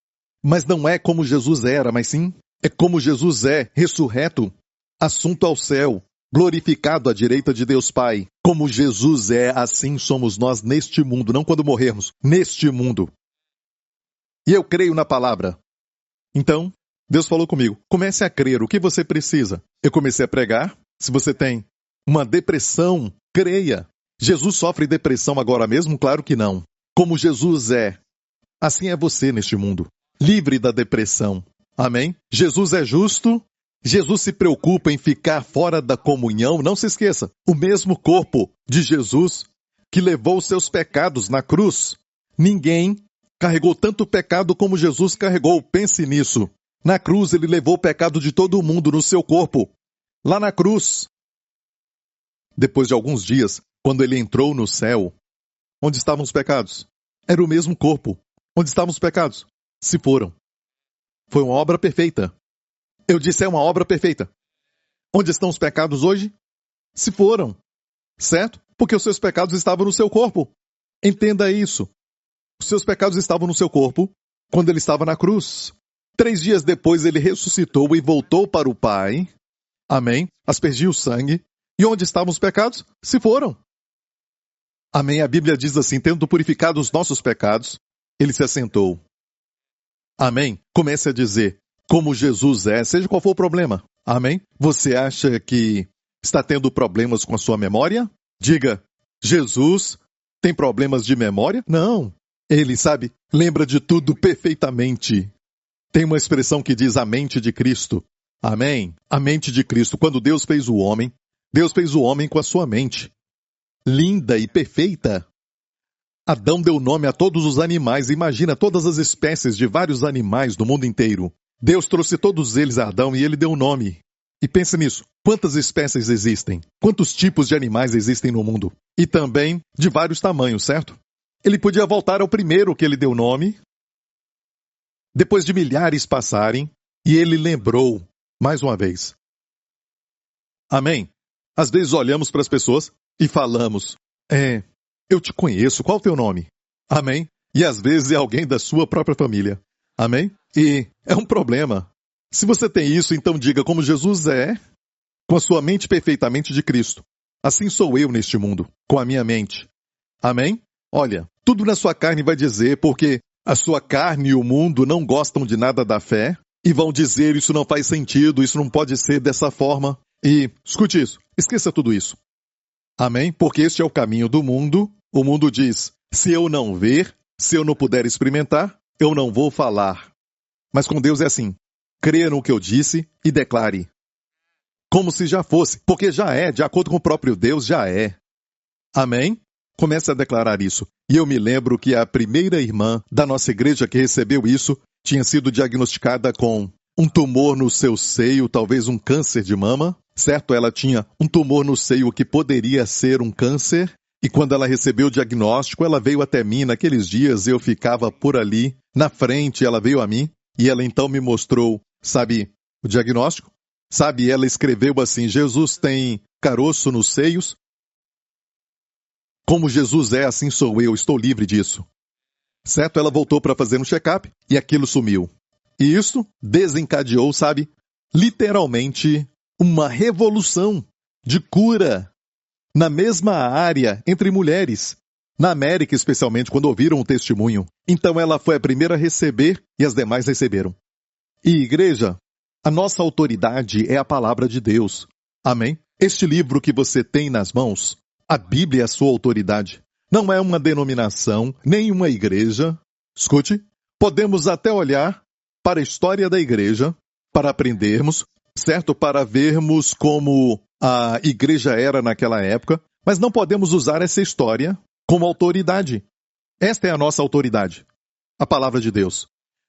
Mas não é como Jesus era, mas sim é como Jesus é, ressurreto, assunto ao céu, glorificado à direita de Deus Pai. Como Jesus é, assim somos nós neste mundo, não quando morrermos, neste mundo. E eu creio na palavra. Então, Deus falou comigo, comece a crer, o que você precisa? Eu comecei a pregar, se você tem uma depressão, creia. Jesus sofre depressão agora mesmo? Claro que não. Como Jesus é, assim é você neste mundo, livre da depressão. Amém? Jesus é justo, Jesus se preocupa em ficar fora da comunhão, não se esqueça, o mesmo corpo de Jesus que levou os seus pecados na cruz, ninguém carregou tanto pecado como Jesus carregou, pense nisso. Na cruz ele levou o pecado de todo mundo no seu corpo, lá na cruz. Depois de alguns dias, quando ele entrou no céu, onde estavam os pecados? Era o mesmo corpo. Onde estavam os pecados? Se foram. Foi uma obra perfeita. Eu disse, é uma obra perfeita. Onde estão os pecados hoje? Se foram. Certo? Porque os seus pecados estavam no seu corpo. Entenda isso. Os seus pecados estavam no seu corpo quando ele estava na cruz. 3 dias depois ele ressuscitou e voltou para o Pai. Amém? Aspergiu o sangue. E onde estavam os pecados? Se foram. Amém? A Bíblia diz assim, tendo purificado os nossos pecados, ele se assentou. Amém? Comece a dizer, como Jesus é, seja qual for o problema. Amém? Você acha que está tendo problemas com a sua memória? Diga, Jesus tem problemas de memória? Não. Ele, sabe, lembra de tudo perfeitamente. Tem uma expressão que diz a mente de Cristo. Amém? A mente de Cristo. Quando Deus fez o homem com a sua mente. Linda e perfeita. Adão deu nome a todos os animais. Imagina todas as espécies de vários animais do mundo inteiro. Deus trouxe todos eles a Adão e ele deu nome. E pense nisso. Quantas espécies existem? Quantos tipos de animais existem no mundo? E também de vários tamanhos, certo? Ele podia voltar ao primeiro que ele deu nome, depois de milhares passarem, e ele lembrou mais uma vez. Amém? Às vezes olhamos para as pessoas e falamos, eu te conheço, qual o teu nome? Amém? E às vezes é alguém da sua própria família. Amém? E é um problema. Se você tem isso, então diga como Jesus é, com a sua mente perfeitamente de Cristo. Assim sou eu neste mundo, com a minha mente. Amém? Olha, tudo na sua carne vai dizer, porque a sua carne e o mundo não gostam de nada da fé, e vão dizer, isso não faz sentido, isso não pode ser dessa forma. E, escute isso, esqueça tudo isso. Amém? Porque este é o caminho do mundo. O mundo diz, se eu não ver, se eu não puder experimentar, eu não vou falar. Mas com Deus é assim. Creia no que eu disse e declare. Como se já fosse, porque já é, de acordo com o próprio Deus, já é. Amém? Comece a declarar isso. E eu me lembro que a primeira irmã da nossa igreja que recebeu isso tinha sido diagnosticada com um tumor no seu seio, talvez um câncer de mama, certo? Ela tinha um tumor no seio que poderia ser um câncer, e quando ela recebeu o diagnóstico, ela veio até mim. Naqueles dias eu ficava por ali, na frente, ela veio a mim, e ela então me mostrou, sabe, o diagnóstico? Sabe, ela escreveu assim, Jesus tem caroço nos seios. Como Jesus é, assim sou eu, estou livre disso. Certo? Ela voltou para fazer um check-up e aquilo sumiu. E isso desencadeou, sabe, literalmente uma revolução de cura na mesma área entre mulheres. Na América, especialmente, quando ouviram o testemunho. Então ela foi a primeira a receber e as demais receberam. E igreja, a nossa autoridade é a palavra de Deus. Amém? Este livro que você tem nas mãos, a Bíblia é a sua autoridade. Não é uma denominação, nem uma igreja. Escute, podemos até olhar para a história da igreja, para aprendermos, certo? Para vermos como a igreja era naquela época, mas não podemos usar essa história como autoridade. Esta é a nossa autoridade, a palavra de Deus.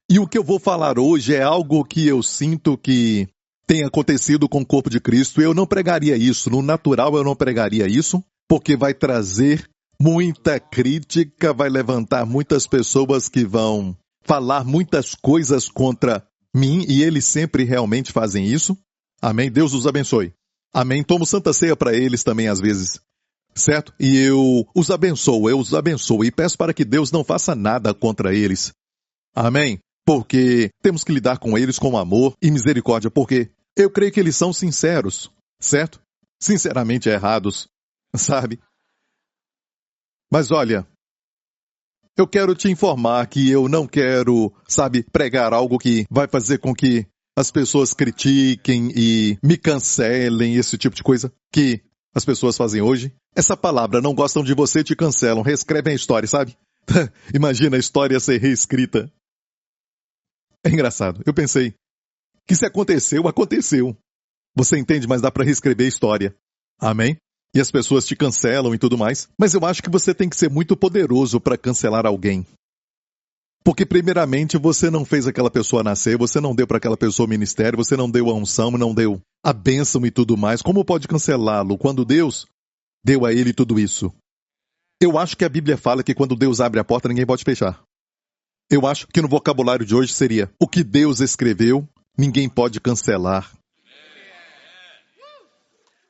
E o que eu vou falar hoje é algo que eu sinto que tem acontecido com o corpo de Cristo. Eu não pregaria isso, no natural eu não pregaria isso, porque vai trazer muita crítica, vai levantar muitas pessoas que vão falar muitas coisas contra mim, e eles sempre realmente fazem isso. Amém? Deus os abençoe. Amém? Tomo Santa Ceia para eles também às vezes. Certo? E eu os abençoo e peço para que Deus não faça nada contra eles. Amém? Porque temos que lidar com eles com amor e misericórdia, porque eu creio que eles são sinceros, certo? Sinceramente errados, sabe? Mas olha, eu quero te informar que eu não quero, sabe, pregar algo que vai fazer com que as pessoas critiquem e me cancelem, esse tipo de coisa que as pessoas fazem hoje. Essa palavra, não gostam de você, te cancelam, reescrevem a história, sabe? Imagina a história ser reescrita. É engraçado. Eu pensei que se aconteceu, aconteceu. Você entende, mas dá para reescrever a história. Amém? E as pessoas te cancelam e tudo mais. Mas eu acho que você tem que ser muito poderoso para cancelar alguém. Porque primeiramente você não fez aquela pessoa nascer, você não deu para aquela pessoa o ministério, você não deu a unção, não deu a bênção e tudo mais. Como pode cancelá-lo quando Deus deu a ele tudo isso? Eu acho que a Bíblia fala que quando Deus abre a porta, ninguém pode fechar. Eu acho que no vocabulário de hoje seria: o que Deus escreveu, ninguém pode cancelar.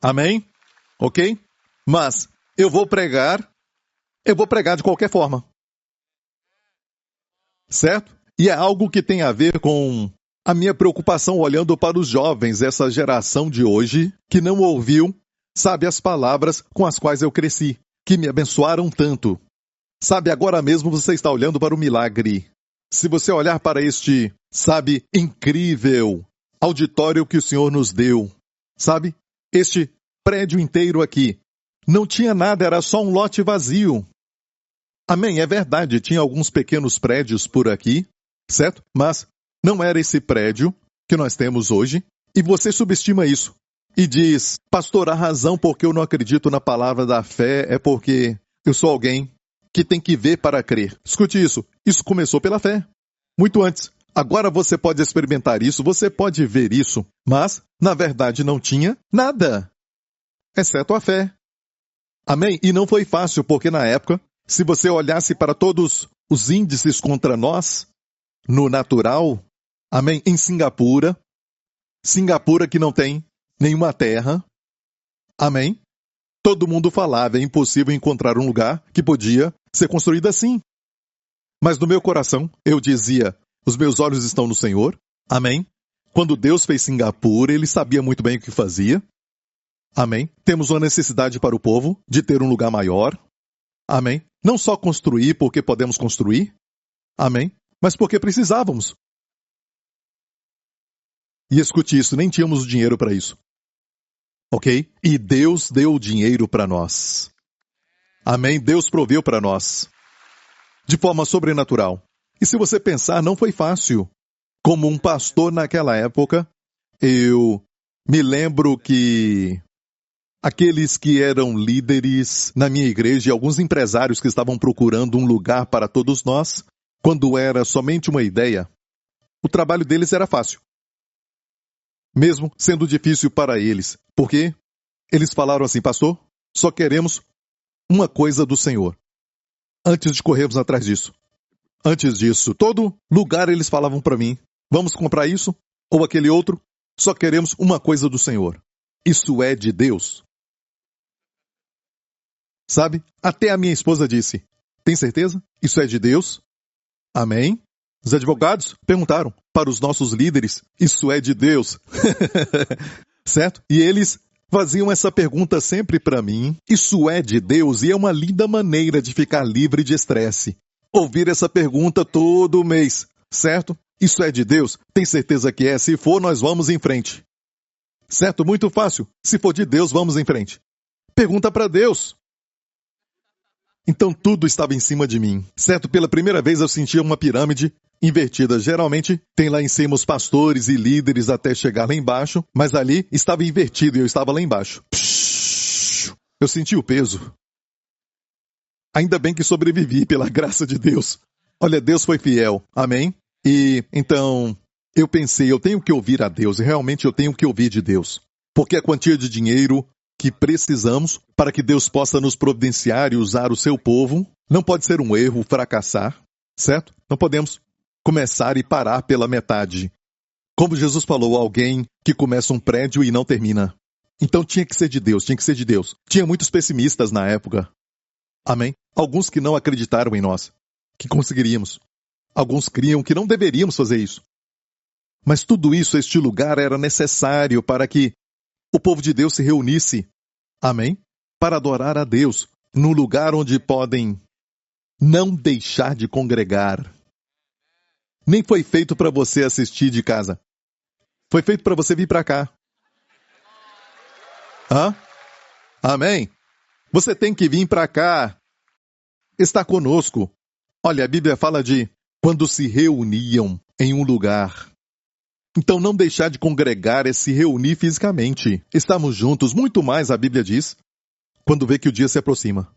Amém? Ok? Mas eu vou pregar de qualquer forma. Certo? E é algo que tem a ver com a minha preocupação olhando para os jovens, essa geração de hoje, que não ouviu, sabe, as palavras com as quais eu cresci, que me abençoaram tanto. Sabe, agora mesmo você está olhando para o milagre. Se você olhar para este, sabe, incrível auditório que o Senhor nos deu, sabe, este prédio inteiro aqui. Não tinha nada, era só um lote vazio. Amém, é verdade, tinha alguns pequenos prédios por aqui, certo? Mas não era esse prédio que nós temos hoje. E você subestima isso. E diz, pastor, a razão porque eu não acredito na palavra da fé é porque eu sou alguém que tem que ver para crer. Escute isso, isso começou pela fé. Muito antes. Agora você pode experimentar isso, você pode ver isso, mas, na verdade, não tinha nada, exceto a fé. Amém? E não foi fácil, porque na época, se você olhasse para todos os índices contra nós, no natural, amém? Em Singapura que não tem nenhuma terra, amém? Todo mundo falava, é impossível encontrar um lugar que podia ser construído assim. Mas no meu coração, eu dizia, os meus olhos estão no Senhor, amém? Quando Deus fez Singapura, Ele sabia muito bem o que fazia, amém? Temos uma necessidade para o povo de ter um lugar maior, amém? Não só construir porque podemos construir, amém? Mas porque precisávamos. E escute isso, nem tínhamos dinheiro para isso. Ok? E Deus deu o dinheiro para nós. Amém? Deus proveu para nós. De forma sobrenatural. E se você pensar, não foi fácil. Como um pastor naquela época, eu me lembro que aqueles que eram líderes na minha igreja e alguns empresários que estavam procurando um lugar para todos nós, quando era somente uma ideia, o trabalho deles era fácil. Mesmo sendo difícil para eles. Porque eles falaram assim, pastor, só queremos uma coisa do Senhor. Antes de corrermos atrás disso. Antes disso, todo lugar eles falavam para mim, vamos comprar isso ou aquele outro, só queremos uma coisa do Senhor. Isso é de Deus. Sabe? Até a minha esposa disse, tem certeza? Isso é de Deus? Amém? Os advogados perguntaram para os nossos líderes, isso é de Deus? Certo? E eles faziam essa pergunta sempre para mim, isso é de Deus? E é uma linda maneira de ficar livre de estresse. Ouvir essa pergunta todo mês, certo? Isso é de Deus? Tem certeza que é? Se for, nós vamos em frente. Certo? Muito fácil. Se for de Deus, vamos em frente. Pergunta para Deus. Então tudo estava em cima de mim, certo? Pela primeira vez eu sentia uma pirâmide invertida. Geralmente tem lá em cima os pastores e líderes até chegar lá embaixo, mas ali estava invertido e eu estava lá embaixo. Eu senti o peso. Ainda bem que sobrevivi pela graça de Deus. Olha, Deus foi fiel. Amém? E então eu pensei, eu tenho que ouvir a Deus e realmente eu tenho que ouvir de Deus. Porque a quantia de dinheiro que precisamos para que Deus possa nos providenciar e usar o seu povo não pode ser um erro, fracassar, certo? Não podemos começar e parar pela metade. Como Jesus falou, alguém que começa um prédio e não termina. Então tinha que ser de Deus, tinha que ser de Deus. Tinha muitos pessimistas na época. Amém? Alguns que não acreditaram em nós, que conseguiríamos. Alguns criam que não deveríamos fazer isso. Mas tudo isso, este lugar era necessário para que o povo de Deus se reunisse, amém? Para adorar a Deus, num lugar onde podem não deixar de congregar. Nem foi feito para você assistir de casa. Foi feito para você vir para cá. Hã? Amém? Você tem que vir para cá. Está conosco. Olha, a Bíblia fala de quando se reuniam em um lugar. Então não deixar de congregar é se reunir fisicamente. Estamos juntos, muito mais a Bíblia diz, quando vê que o dia se aproxima.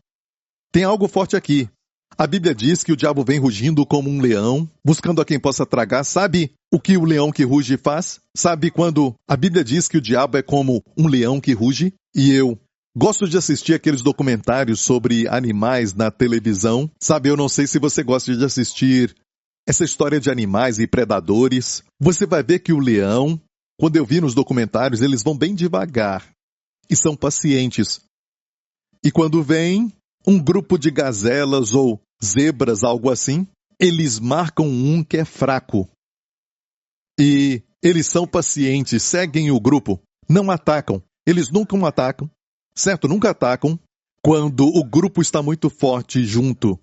Tem algo forte aqui. A Bíblia diz que o diabo vem rugindo como um leão, buscando a quem possa tragar. Sabe o que o leão que ruge faz? Sabe quando a Bíblia diz que o diabo é como um leão que ruge? E eu gosto de assistir aqueles documentários sobre animais na televisão. Sabe, eu não sei se você gosta de assistir essa história de animais e predadores. Você vai ver que o leão, quando eu vi nos documentários, eles vão bem devagar e são pacientes. E quando vem um grupo de gazelas ou zebras, algo assim, eles marcam um que é fraco. E eles são pacientes, seguem o grupo, não atacam. Eles nunca atacam, certo? Nunca atacam quando o grupo está muito forte junto.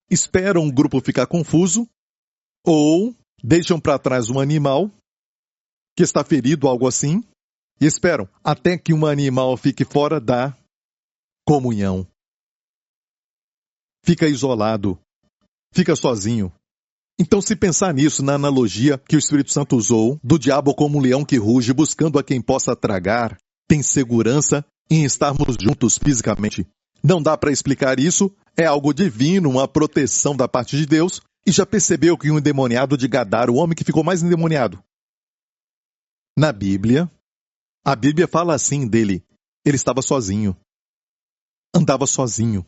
Esperam o grupo ficar confuso ou deixam para trás um animal que está ferido, algo assim, e esperam até que um animal fique fora da comunhão. Fica isolado, fica sozinho. Então, se pensar nisso, na analogia que o Espírito Santo usou, do diabo como um leão que ruge, buscando a quem possa tragar, tem segurança em estarmos juntos fisicamente. Não dá para explicar isso, é algo divino, uma proteção da parte de Deus. E já percebeu que um endemoniado de Gadara, o homem que ficou mais endemoniado? Na Bíblia, a Bíblia fala assim dele, ele estava sozinho. Andava sozinho.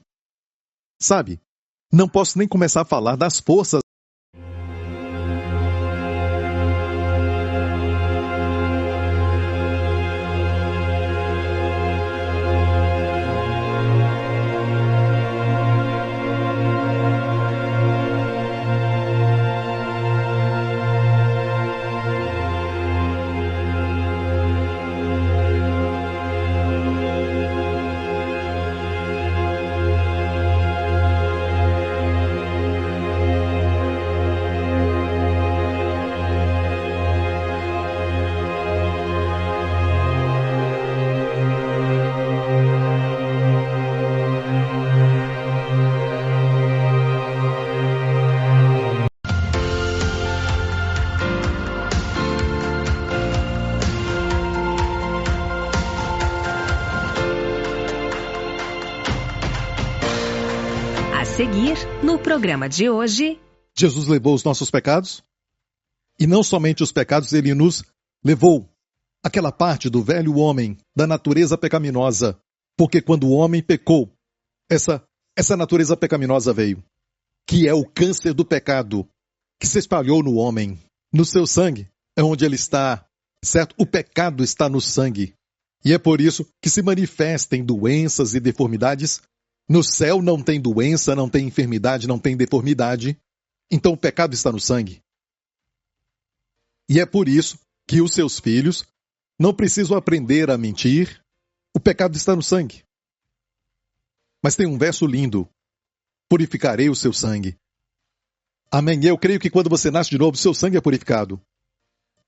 Sabe, não posso nem começar a falar das forças. A seguir, no programa de hoje... Jesus levou os nossos pecados? E não somente os pecados, ele nos levou aquela parte do velho homem, da natureza pecaminosa. Porque quando o homem pecou, essa natureza pecaminosa veio, que é o câncer do pecado, que se espalhou no homem. No seu sangue é onde ele está, certo? O pecado está no sangue. E é por isso que se manifestem doenças e deformidades. No céu não tem doença, não tem enfermidade, não tem deformidade. Então o pecado está no sangue. E é por isso que os seus filhos não precisam aprender a mentir. O pecado está no sangue. Mas tem um verso lindo. Purificarei o seu sangue. Amém. Eu creio que quando você nasce de novo, seu sangue é purificado.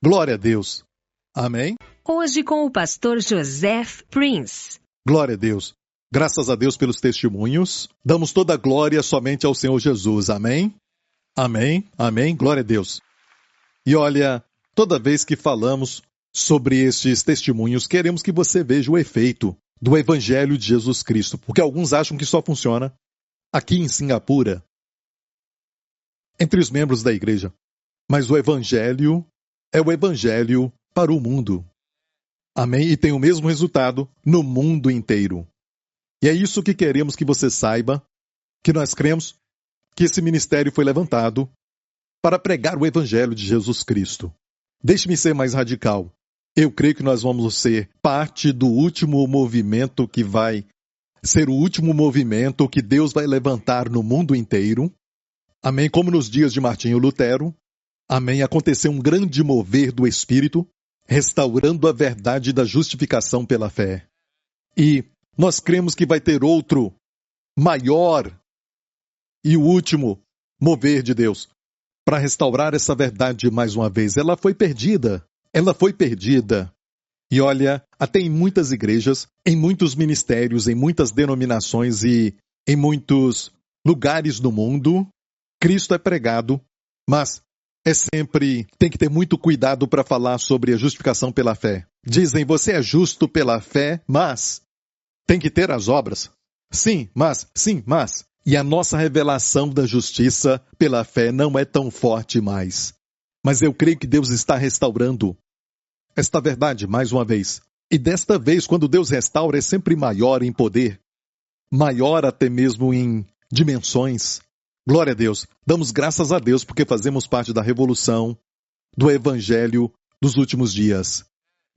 Glória a Deus. Amém. Hoje com o pastor Joseph Prince. Glória a Deus. Graças a Deus pelos testemunhos. Damos toda a glória somente ao Senhor Jesus. Amém? Amém? Amém? Glória a Deus. E olha, toda vez que falamos sobre estes testemunhos, queremos que você veja o efeito do Evangelho de Jesus Cristo, porque alguns acham que só funciona aqui em Singapura, entre os membros da igreja. Mas o Evangelho é o Evangelho para o mundo. Amém? E tem o mesmo resultado no mundo inteiro. E é isso que queremos que você saiba, que nós cremos que esse ministério foi levantado para pregar o Evangelho de Jesus Cristo. Deixe-me ser mais radical. Eu creio que nós vamos ser parte do último movimento que vai ser o último movimento que Deus vai levantar no mundo inteiro. Amém? Como nos dias de Martinho Lutero. Amém? Aconteceu um grande mover do Espírito, restaurando a verdade da justificação pela fé. E nós cremos que vai ter outro, maior e o último mover de Deus para restaurar essa verdade mais uma vez. Ela foi perdida. Ela foi perdida. E olha, até em muitas igrejas, em muitos ministérios, em muitas denominações e em muitos lugares do mundo, Cristo é pregado, mas tem que ter muito cuidado para falar sobre a justificação pela fé. Dizem, você é justo pela fé, mas tem que ter as obras. Sim, mas. E a nossa revelação da justiça pela fé não é tão forte mais. Mas eu creio que Deus está restaurando esta verdade mais uma vez. E desta vez, quando Deus restaura, é sempre maior em poder. Maior até mesmo em dimensões. Glória a Deus. Damos graças a Deus porque fazemos parte da revolução do Evangelho dos últimos dias.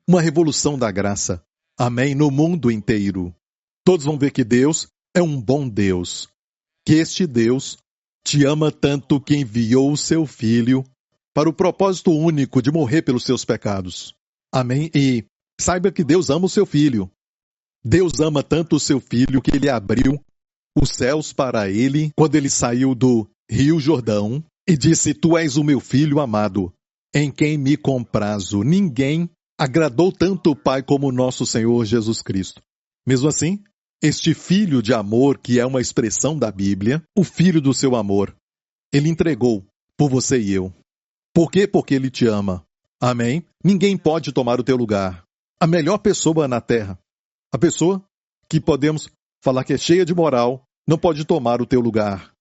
Uma revolução da graça. Amém? No mundo inteiro. Todos vão ver que Deus é um bom Deus. Que este Deus te ama tanto que enviou o seu Filho para o propósito único de morrer pelos seus pecados. Amém? E saiba que Deus ama o seu Filho. Deus ama tanto o seu Filho que ele abriu os céus para ele quando ele saiu do Rio Jordão e disse, tu és o meu Filho amado, em quem me comprazo. Ninguém agradou tanto o Pai como o nosso Senhor Jesus Cristo. Mesmo assim, este filho de amor, que é uma expressão da Bíblia, o filho do seu amor, ele entregou por você e eu. Por quê? Porque ele te ama. Amém? Ninguém pode tomar o teu lugar. A melhor pessoa na terra, a pessoa que podemos falar que é cheia de moral, não pode tomar o teu lugar,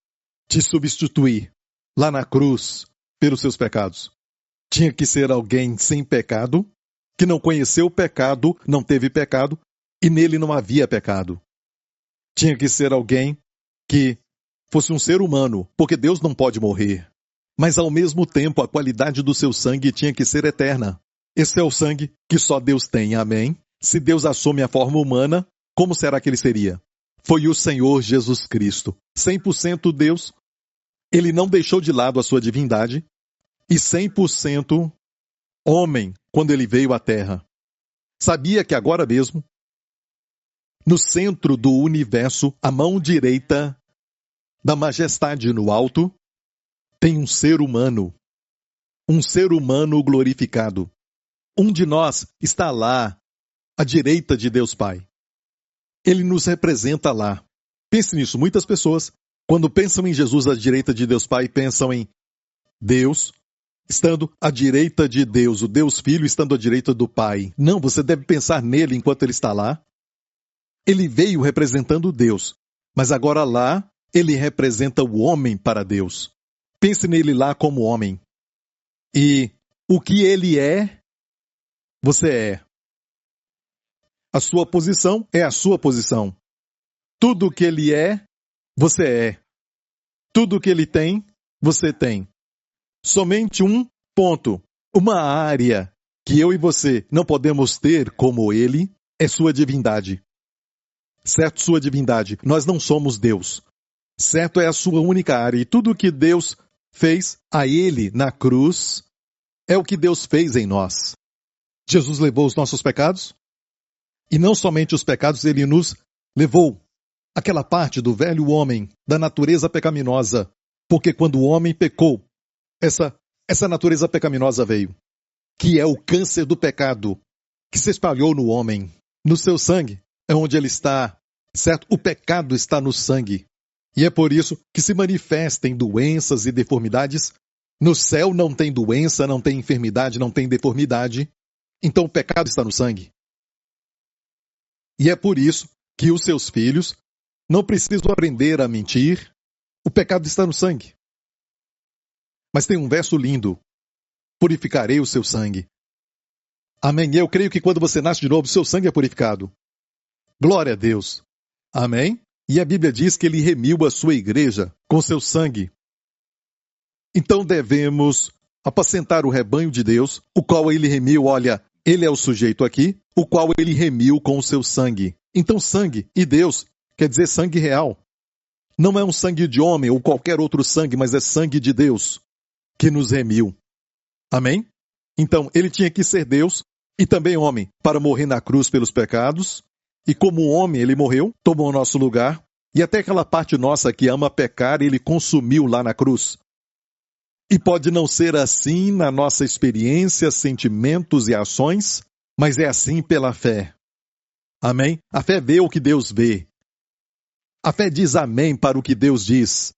te substituir lá na cruz pelos seus pecados. Tinha que ser alguém sem pecado, que não conheceu o pecado, não teve pecado, e nele não havia pecado. Tinha que ser alguém que fosse um ser humano, porque Deus não pode morrer. Mas ao mesmo tempo, a qualidade do seu sangue tinha que ser eterna. Esse é o sangue que só Deus tem, amém? Se Deus assume a forma humana, como será que ele seria? Foi o Senhor Jesus Cristo, 100% Deus. Ele não deixou de lado a sua divindade, e 100% homem quando ele veio à Terra. Sabia que agora mesmo, no centro do universo, à mão direita da majestade no alto, tem um ser humano glorificado. Um de nós está lá, à direita de Deus Pai. Ele nos representa lá. Pense nisso, muitas pessoas, quando pensam em Jesus à direita de Deus Pai, pensam em Deus estando à direita de Deus, o Deus Filho estando à direita do Pai. Não, você deve pensar nele enquanto ele está lá. Ele veio representando Deus, mas agora lá, ele representa o homem para Deus. Pense nele lá como homem. E o que ele é, você é. A sua posição é a sua posição. Tudo o que ele é, você é. Tudo o que ele tem, você tem. Somente um ponto, uma área que eu e você não podemos ter como ele, é sua divindade. Certo, sua divindade. Nós não somos Deus. Certo, é a sua única área. E tudo o que Deus fez a ele na cruz é o que Deus fez em nós. Jesus levou os nossos pecados. E não somente os pecados, ele nos levou aquela parte do velho homem, da natureza pecaminosa. Porque quando o homem pecou, essa natureza pecaminosa veio, que é o câncer do pecado, que se espalhou no homem. No seu sangue é onde ele está, certo? O pecado está no sangue. E é por isso que se manifestem doenças e deformidades. No céu não tem doença, não tem enfermidade, não tem deformidade. Então o pecado está no sangue. E é por isso que os seus filhos não precisam aprender a mentir. O pecado está no sangue. Mas tem um verso lindo. Purificarei o seu sangue. Amém. Eu creio que quando você nasce de novo, seu sangue é purificado. Glória a Deus. Amém. E a Bíblia diz que ele remiu a sua igreja com seu sangue. Então devemos apacentar o rebanho de Deus, o qual ele remiu, olha, ele é o sujeito aqui, o qual ele remiu com o seu sangue. Então sangue e Deus quer dizer sangue real. Não é um sangue de homem ou qualquer outro sangue, mas é sangue de Deus que nos remiu. Amém? Então ele tinha que ser Deus e também homem para morrer na cruz pelos pecados. E como homem ele morreu, tomou o nosso lugar. E até aquela parte nossa que ama pecar, ele consumiu lá na cruz. E pode não ser assim na nossa experiência, sentimentos e ações, mas é assim pela fé. Amém? A fé vê o que Deus vê. A fé diz amém para o que Deus diz.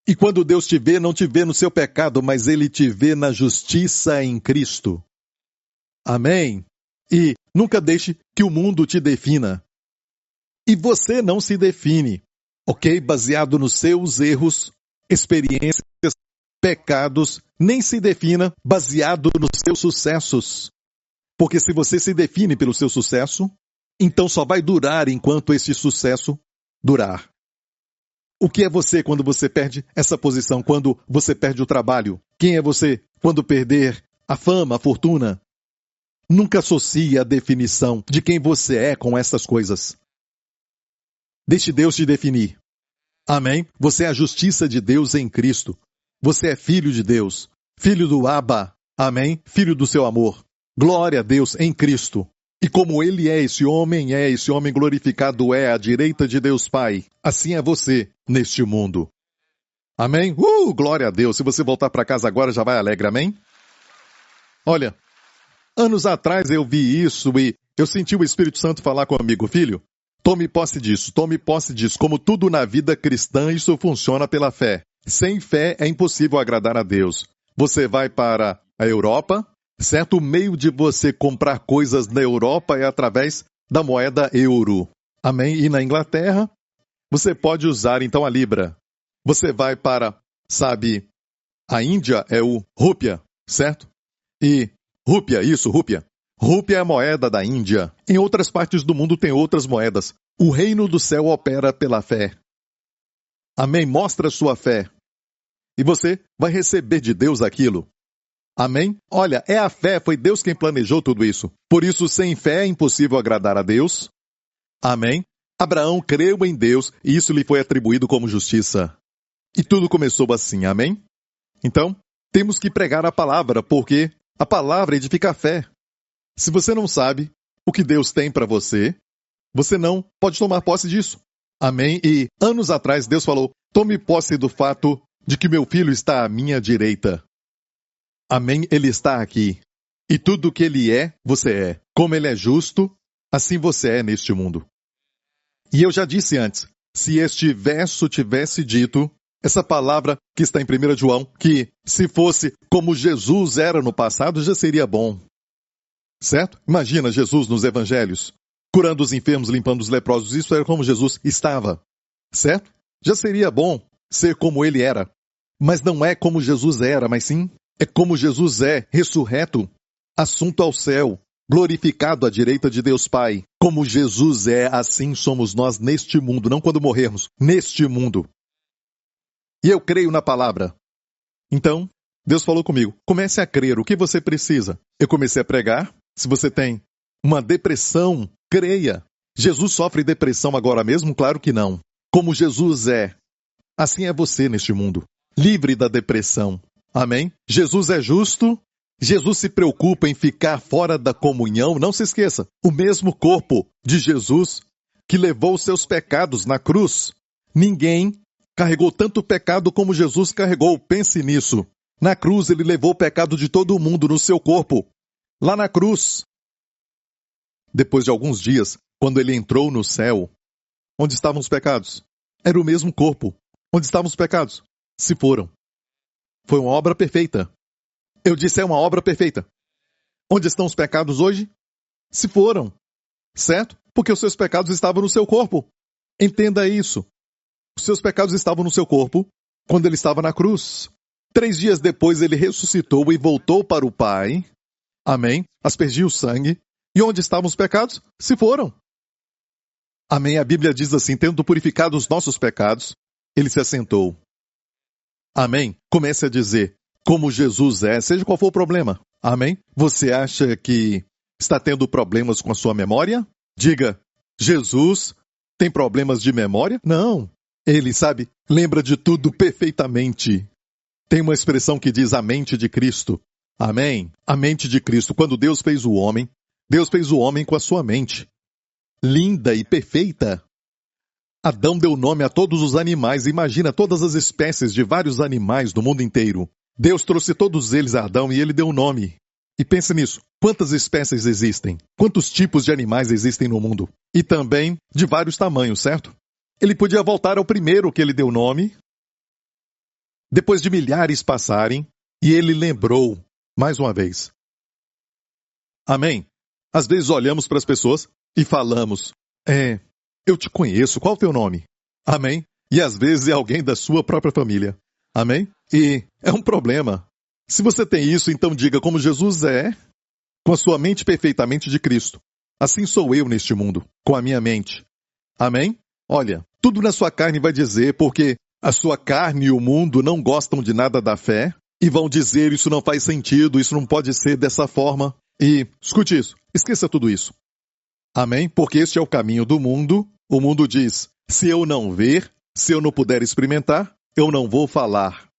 E quando Deus te vê, não te vê no seu pecado, mas Ele te vê na justiça em Cristo. Amém? E nunca deixe que o mundo te defina. E você não se define, ok? Baseado nos seus erros, experiências, pecados, nem se defina baseado nos seus sucessos. Porque se você se define pelo seu sucesso, então só vai durar enquanto esse sucesso durar. O que é você quando você perde essa posição, quando você perde o trabalho? Quem é você quando perder a fama, a fortuna? Nunca associe a definição de quem você é com essas coisas. Deixe Deus te definir. Amém? Você é a justiça de Deus em Cristo. Você é filho de Deus, filho do Abba. Amém? Filho do seu amor. Glória a Deus em Cristo. E como Ele é esse homem glorificado é à direita de Deus Pai, assim é você neste mundo. Amém? Glória a Deus. Se você voltar para casa agora, já vai alegre, amém? Olha, Anos atrás eu vi isso e eu senti o Espírito Santo falar comigo, filho, tome posse disso, tome posse disso. Como tudo na vida cristã, isso funciona pela fé. Sem fé é impossível agradar a Deus. Você vai para a Europa, certo? O meio de você comprar coisas na Europa é através da moeda euro. Amém? E na Inglaterra, você pode usar então a libra. Você vai para, a Índia é o rúpia, certo? E rúpia. Rúpia é a moeda da Índia. Em outras partes do mundo tem outras moedas. O reino do céu opera pela fé. Amém? Mostra sua fé. E você vai receber de Deus aquilo. Amém? Olha, é a fé, foi Deus quem planejou tudo isso. Por isso, sem fé é impossível agradar a Deus. Amém? Abraão creu em Deus e isso lhe foi atribuído como justiça. E tudo começou assim, amém? Então, temos que pregar a palavra, porque a palavra edifica a fé. Se você não sabe o que Deus tem para você, você não pode tomar posse disso. Amém? E anos atrás Deus falou, tome posse do fato de que meu filho está à minha direita. Amém? Ele está aqui. E tudo o que ele é, você é. Como ele é justo, assim você é neste mundo. E eu já disse antes, se este verso tivesse dito, essa palavra que está em 1 João, que se fosse como Jesus era no passado, já seria bom. Certo? Imagina Jesus nos evangelhos, curando os enfermos, limpando os leprosos, isso era como Jesus estava. Certo? Já seria bom ser como ele era. Mas não é como Jesus era, mas sim, é como Jesus é, ressurreto, assunto ao céu, glorificado à direita de Deus Pai. Como Jesus é, assim somos nós neste mundo, não quando morrermos, neste mundo. E eu creio na palavra. Então, Deus falou comigo, comece a crer o que você precisa. Eu comecei a pregar, se você tem uma depressão, creia. Jesus sofre depressão agora mesmo? Claro que não. Como Jesus é, assim é você neste mundo, livre da depressão. Amém? Jesus é justo, Jesus se preocupa em ficar fora da comunhão, não se esqueça, o mesmo corpo de Jesus que levou os seus pecados na cruz, ninguém carregou tanto pecado como Jesus carregou, pense nisso. Na cruz ele levou o pecado de todo mundo no seu corpo, lá na cruz. Depois de alguns dias, quando ele entrou no céu, onde estavam os pecados? Era o mesmo corpo. Onde estavam os pecados? Se foram. Foi uma obra perfeita. Eu disse, é uma obra perfeita. Onde estão os pecados hoje? Se foram. Certo? Porque os seus pecados estavam no seu corpo. Entenda isso. Os seus pecados estavam no seu corpo quando ele estava na cruz. 3 dias depois ele ressuscitou e voltou para o Pai. Amém? Aspergiu o sangue. E onde estavam os pecados? Se foram. Amém? A Bíblia diz assim, tendo purificado os nossos pecados, ele se assentou. Amém? Comece a dizer, como Jesus é, seja qual for o problema. Amém? Você acha que está tendo problemas com a sua memória? Diga, Jesus tem problemas de memória? Não. Ele, lembra de tudo perfeitamente. Tem uma expressão que diz a mente de Cristo. Amém? A mente de Cristo. Quando Deus fez o homem com a sua mente. Linda e perfeita. Adão deu nome a todos os animais. Imagina todas as espécies de vários animais do mundo inteiro. Deus trouxe todos eles a Adão e ele deu nome. E pense nisso. Quantas espécies existem? Quantos tipos de animais existem no mundo? E também de vários tamanhos, certo? Ele podia voltar ao primeiro que ele deu nome, depois de milhares passarem, e ele lembrou, mais uma vez. Amém? Às vezes olhamos para as pessoas e falamos, eu te conheço, qual é o teu nome? Amém? E às vezes é alguém da sua própria família. Amém? E é um problema. Se você tem isso, então diga como Jesus é, com a sua mente perfeitamente de Cristo. Assim sou eu neste mundo, com a minha mente. Amém? Olha, tudo na sua carne vai dizer, porque a sua carne e o mundo não gostam de nada da fé, e vão dizer, isso não faz sentido, isso não pode ser dessa forma. E, escute isso, esqueça tudo isso. Amém? Porque este é o caminho do mundo. O mundo diz, se eu não ver, se eu não puder experimentar, eu não vou falar.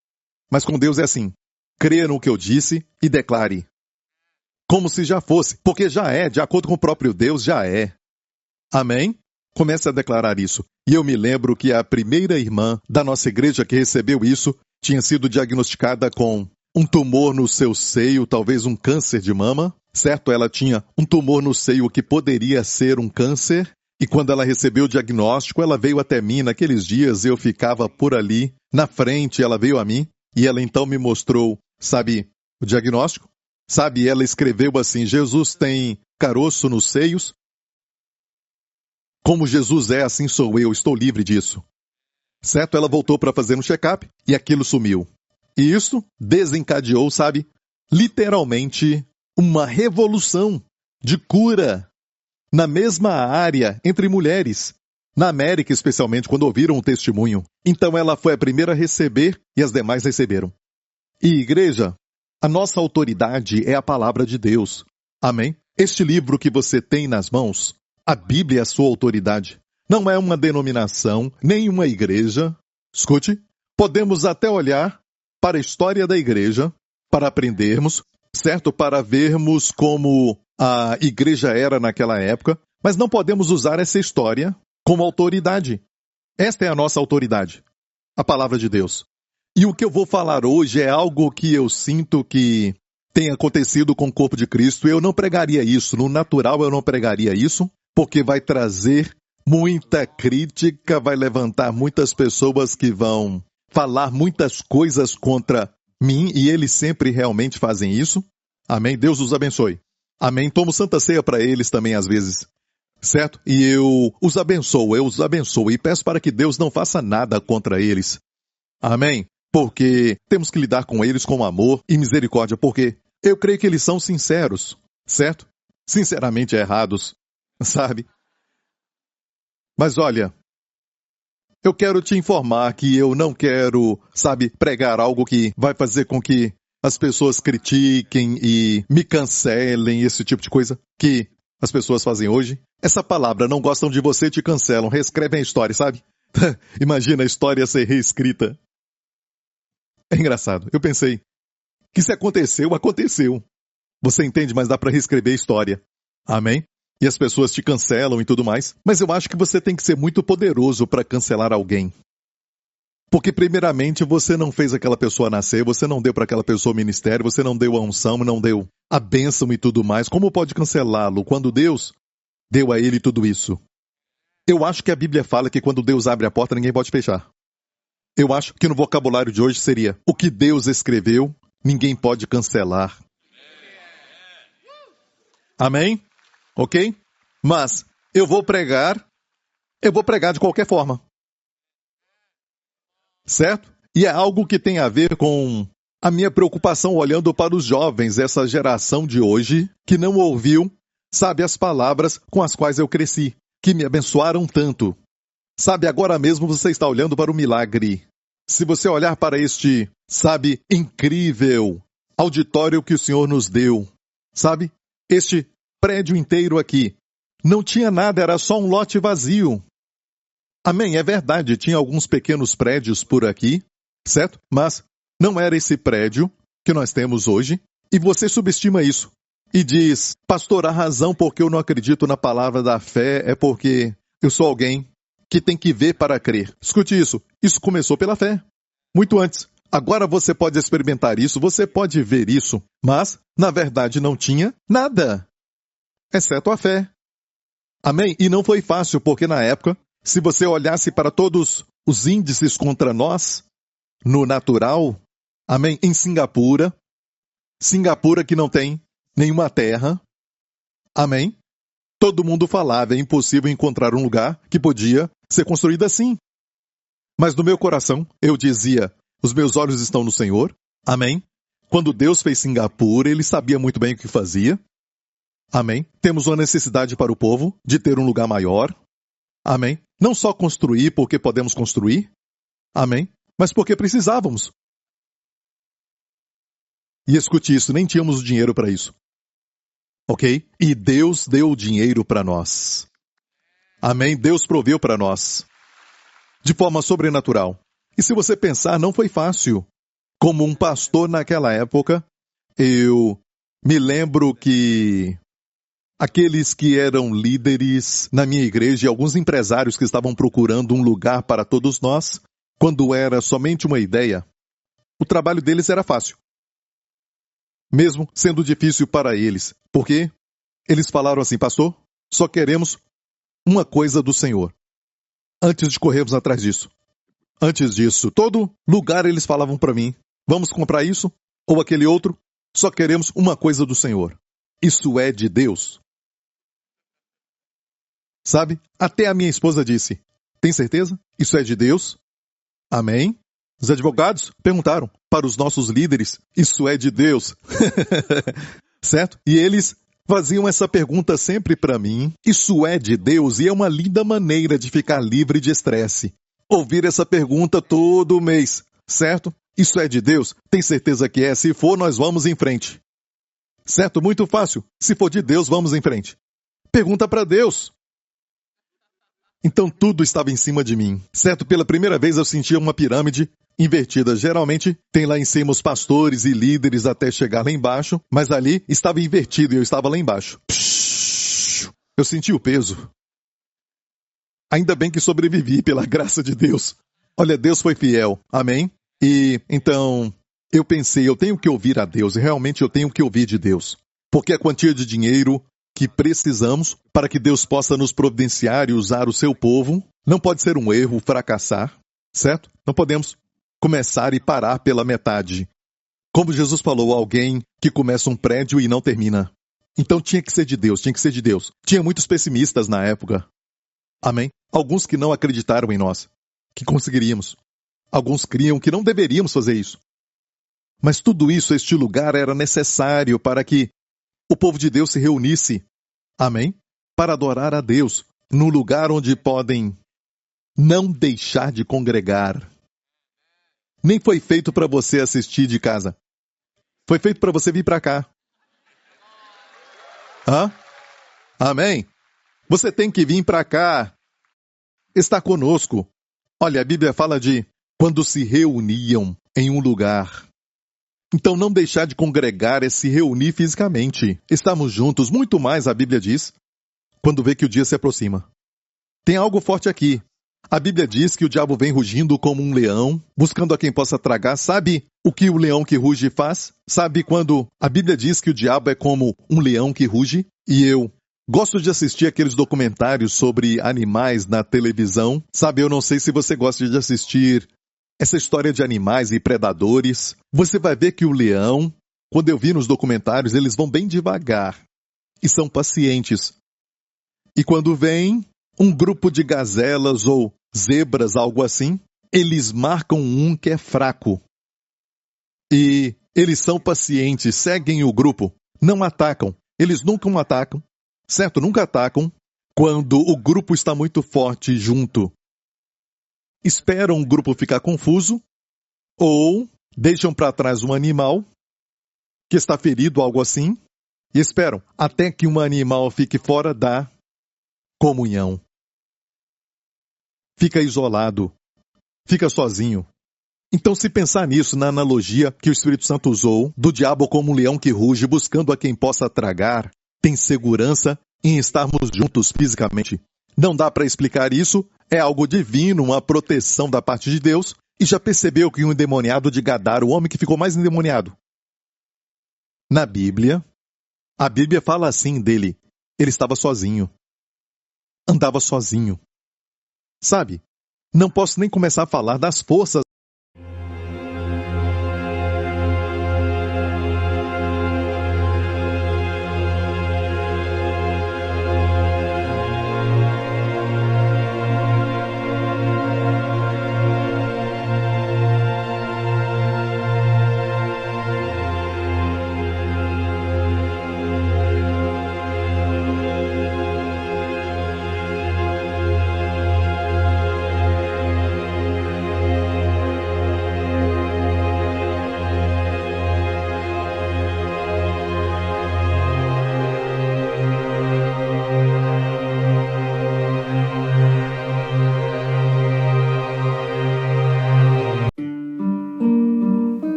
Mas com Deus é assim, creia no que eu disse e declare. Como se já fosse, porque já é, de acordo com o próprio Deus, já é. Amém? Comece a declarar isso. E eu me lembro que a primeira irmã da nossa igreja que recebeu isso tinha sido diagnosticada com um tumor no seu seio, talvez um câncer de mama. Certo, ela tinha um tumor no seio que poderia ser um câncer, e quando ela recebeu o diagnóstico, ela veio até mim. Naqueles dias eu ficava por ali, na frente, ela veio a mim, e ela então me mostrou, sabe, o diagnóstico? Sabe, ela escreveu assim: Jesus tem caroço nos seios. Como Jesus é, assim sou eu, estou livre disso. Certo, ela voltou para fazer um check-up, e aquilo sumiu. E isso desencadeou, sabe, literalmente uma revolução de cura na mesma área entre mulheres, na América especialmente, quando ouviram o testemunho. Então ela foi a primeira a receber e as demais receberam. E igreja, a nossa autoridade é a palavra de Deus. Amém? Este livro que você tem nas mãos, a Bíblia é a sua autoridade. Não é uma denominação, nem uma igreja. Escute, podemos até olhar para a história da igreja, para aprendermos, certo? Para vermos como a igreja era naquela época, mas não podemos usar essa história como autoridade. Esta é a nossa autoridade, a palavra de Deus. E o que eu vou falar hoje é algo que eu sinto que tem acontecido com o corpo de Cristo. Eu não pregaria isso, no natural eu não pregaria isso, porque vai trazer muita crítica, vai levantar muitas pessoas que vão falar muitas coisas contra mim, e eles sempre realmente fazem isso. Amém? Deus os abençoe. Amém? Tomo santa ceia para eles também às vezes. Certo? E eu os abençoo e peço para que Deus não faça nada contra eles. Amém? Porque temos que lidar com eles com amor e misericórdia, porque eu creio que eles são sinceros, certo? Sinceramente errados, sabe? Mas olha, eu quero te informar que eu não quero, sabe, pregar algo que vai fazer com que as pessoas critiquem e me cancelem, esse tipo de coisa que as pessoas fazem hoje. Essa palavra, não gostam de você, te cancelam, reescrevem a história, sabe? Imagina a história ser reescrita. É engraçado. Eu pensei que se aconteceu, aconteceu. Você entende, mas dá para reescrever a história. Amém? E as pessoas te cancelam e tudo mais. Mas eu acho que você tem que ser muito poderoso para cancelar alguém. Porque primeiramente você não fez aquela pessoa nascer, você não deu para aquela pessoa o ministério, você não deu a unção, não deu a bênção e tudo mais. Como pode cancelá-lo quando Deus deu a ele tudo isso? Eu acho que a Bíblia fala que quando Deus abre a porta, ninguém pode fechar. Eu acho que no vocabulário de hoje seria: o que Deus escreveu, ninguém pode cancelar. Amém? Ok? Mas eu vou pregar de qualquer forma. Certo? E é algo que tem a ver com a minha preocupação olhando para os jovens, essa geração de hoje, que não ouviu, sabe, as palavras com as quais eu cresci, que me abençoaram tanto. Sabe, agora mesmo você está olhando para o milagre. Se você olhar para este, sabe, incrível auditório que o Senhor nos deu, sabe, este prédio inteiro aqui, não tinha nada, era só um lote vazio. Amém, é verdade, tinha alguns pequenos prédios por aqui, certo? Mas não era esse prédio que nós temos hoje, e você subestima isso. E diz: pastor, a razão porque eu não acredito na palavra da fé é porque eu sou alguém que tem que ver para crer. Escute isso, isso começou pela fé, muito antes. Agora você pode experimentar isso, você pode ver isso, mas, na verdade, não tinha nada, exceto a fé. Amém? E não foi fácil, porque na época, se você olhasse para todos os índices contra nós, no natural, amém, em Singapura que não tem nenhuma terra, amém, todo mundo falava, é impossível encontrar um lugar que podia ser construído assim. Mas no meu coração, eu dizia: os meus olhos estão no Senhor, amém. Quando Deus fez Singapura, Ele sabia muito bem o que fazia, amém. Temos uma necessidade para o povo de ter um lugar maior, amém. Não só construir porque podemos construir, amém, mas porque precisávamos. E escute isso, nem tínhamos dinheiro para isso. Ok? E Deus deu o dinheiro para nós. Amém? Deus proveu para nós. De forma sobrenatural. E se você pensar, não foi fácil. Como um pastor naquela época, eu me lembro que aqueles que eram líderes na minha igreja e alguns empresários que estavam procurando um lugar para todos nós, quando era somente uma ideia, o trabalho deles era fácil. mesmo sendo difícil para eles. Porque eles falaram assim: pastor, só queremos uma coisa do Senhor. Antes de corrermos atrás disso. Antes disso, todo lugar eles falavam para mim: vamos comprar isso ou aquele outro, só queremos uma coisa do Senhor. Isso é de Deus. Sabe? Até a minha esposa disse: tem certeza? Isso é de Deus? Amém? Os advogados perguntaram para os nossos líderes: isso é de Deus? Certo? E eles faziam essa pergunta sempre para mim: isso é de Deus? E é uma linda maneira de ficar livre de estresse. Ouvir essa pergunta todo mês, certo? Isso é de Deus? Tem certeza que é? Se for, nós vamos em frente. Certo? Muito fácil. Se for de Deus, vamos em frente. Pergunta para Deus. Então tudo estava em cima de mim, certo? Pela primeira vez eu sentia uma pirâmide invertida. Geralmente tem lá em cima os pastores e líderes até chegar lá embaixo, mas ali estava invertido e eu estava lá embaixo. Eu senti o peso. Ainda bem que sobrevivi, pela graça de Deus. Olha, Deus foi fiel. Amém? E então eu pensei, eu tenho que ouvir a Deus, e realmente eu tenho que ouvir de Deus. Porque a quantia de dinheiro que precisamos para que Deus possa nos providenciar e usar o seu povo não pode ser um erro, fracassar, certo? Não podemos começar e parar pela metade. Como Jesus falou, alguém que começa um prédio e não termina. Então tinha que ser de Deus, tinha que ser de Deus. Tinha muitos pessimistas na época. Amém? Alguns que não acreditaram em nós, que conseguiríamos. Alguns criam que não deveríamos fazer isso. Mas tudo isso, este lugar, era necessário para que o povo de Deus se reunisse, amém? Para adorar a Deus, num lugar onde podem não deixar de congregar. Nem foi feito para você assistir de casa. Foi feito para você vir para cá. Hã? Amém? Você tem que vir para cá. Está conosco. Olha, a Bíblia fala de quando se reuniam em um lugar. Então não deixar de congregar é se reunir fisicamente. Estamos juntos, muito mais, a Bíblia diz, quando vê que o dia se aproxima. Tem algo forte aqui. A Bíblia diz que o diabo vem rugindo como um leão, buscando a quem possa tragar. Sabe o que o leão que ruge faz? Sabe quando a Bíblia diz que o diabo é como um leão que ruge? E eu gosto de assistir aqueles documentários sobre animais na televisão. Sabe, eu não sei se você gosta de assistir essa história de animais e predadores. Você vai ver que o leão, quando eu vi nos documentários, eles vão bem devagar e são pacientes. E quando vem um grupo de gazelas ou zebras, algo assim, eles marcam um que é fraco. E eles são pacientes, seguem o grupo, não atacam. Eles nunca atacam, certo? Nunca atacam quando o grupo está muito forte junto. Esperam o grupo ficar confuso ou deixam para trás um animal que está ferido, algo assim, e esperam até que um animal fique fora da comunhão. Fica isolado, fica sozinho. Então, se pensar nisso, na analogia que o Espírito Santo usou, do diabo como um leão que ruge, buscando a quem possa tragar, tem segurança em estarmos juntos fisicamente. Não dá para explicar isso, é algo divino, uma proteção da parte de Deus. E já percebeu que um endemoniado de Gadara, o homem que ficou mais endemoniado? Na Bíblia, a Bíblia fala assim dele: ele estava sozinho. Andava sozinho. Sabe, não posso nem começar a falar das forças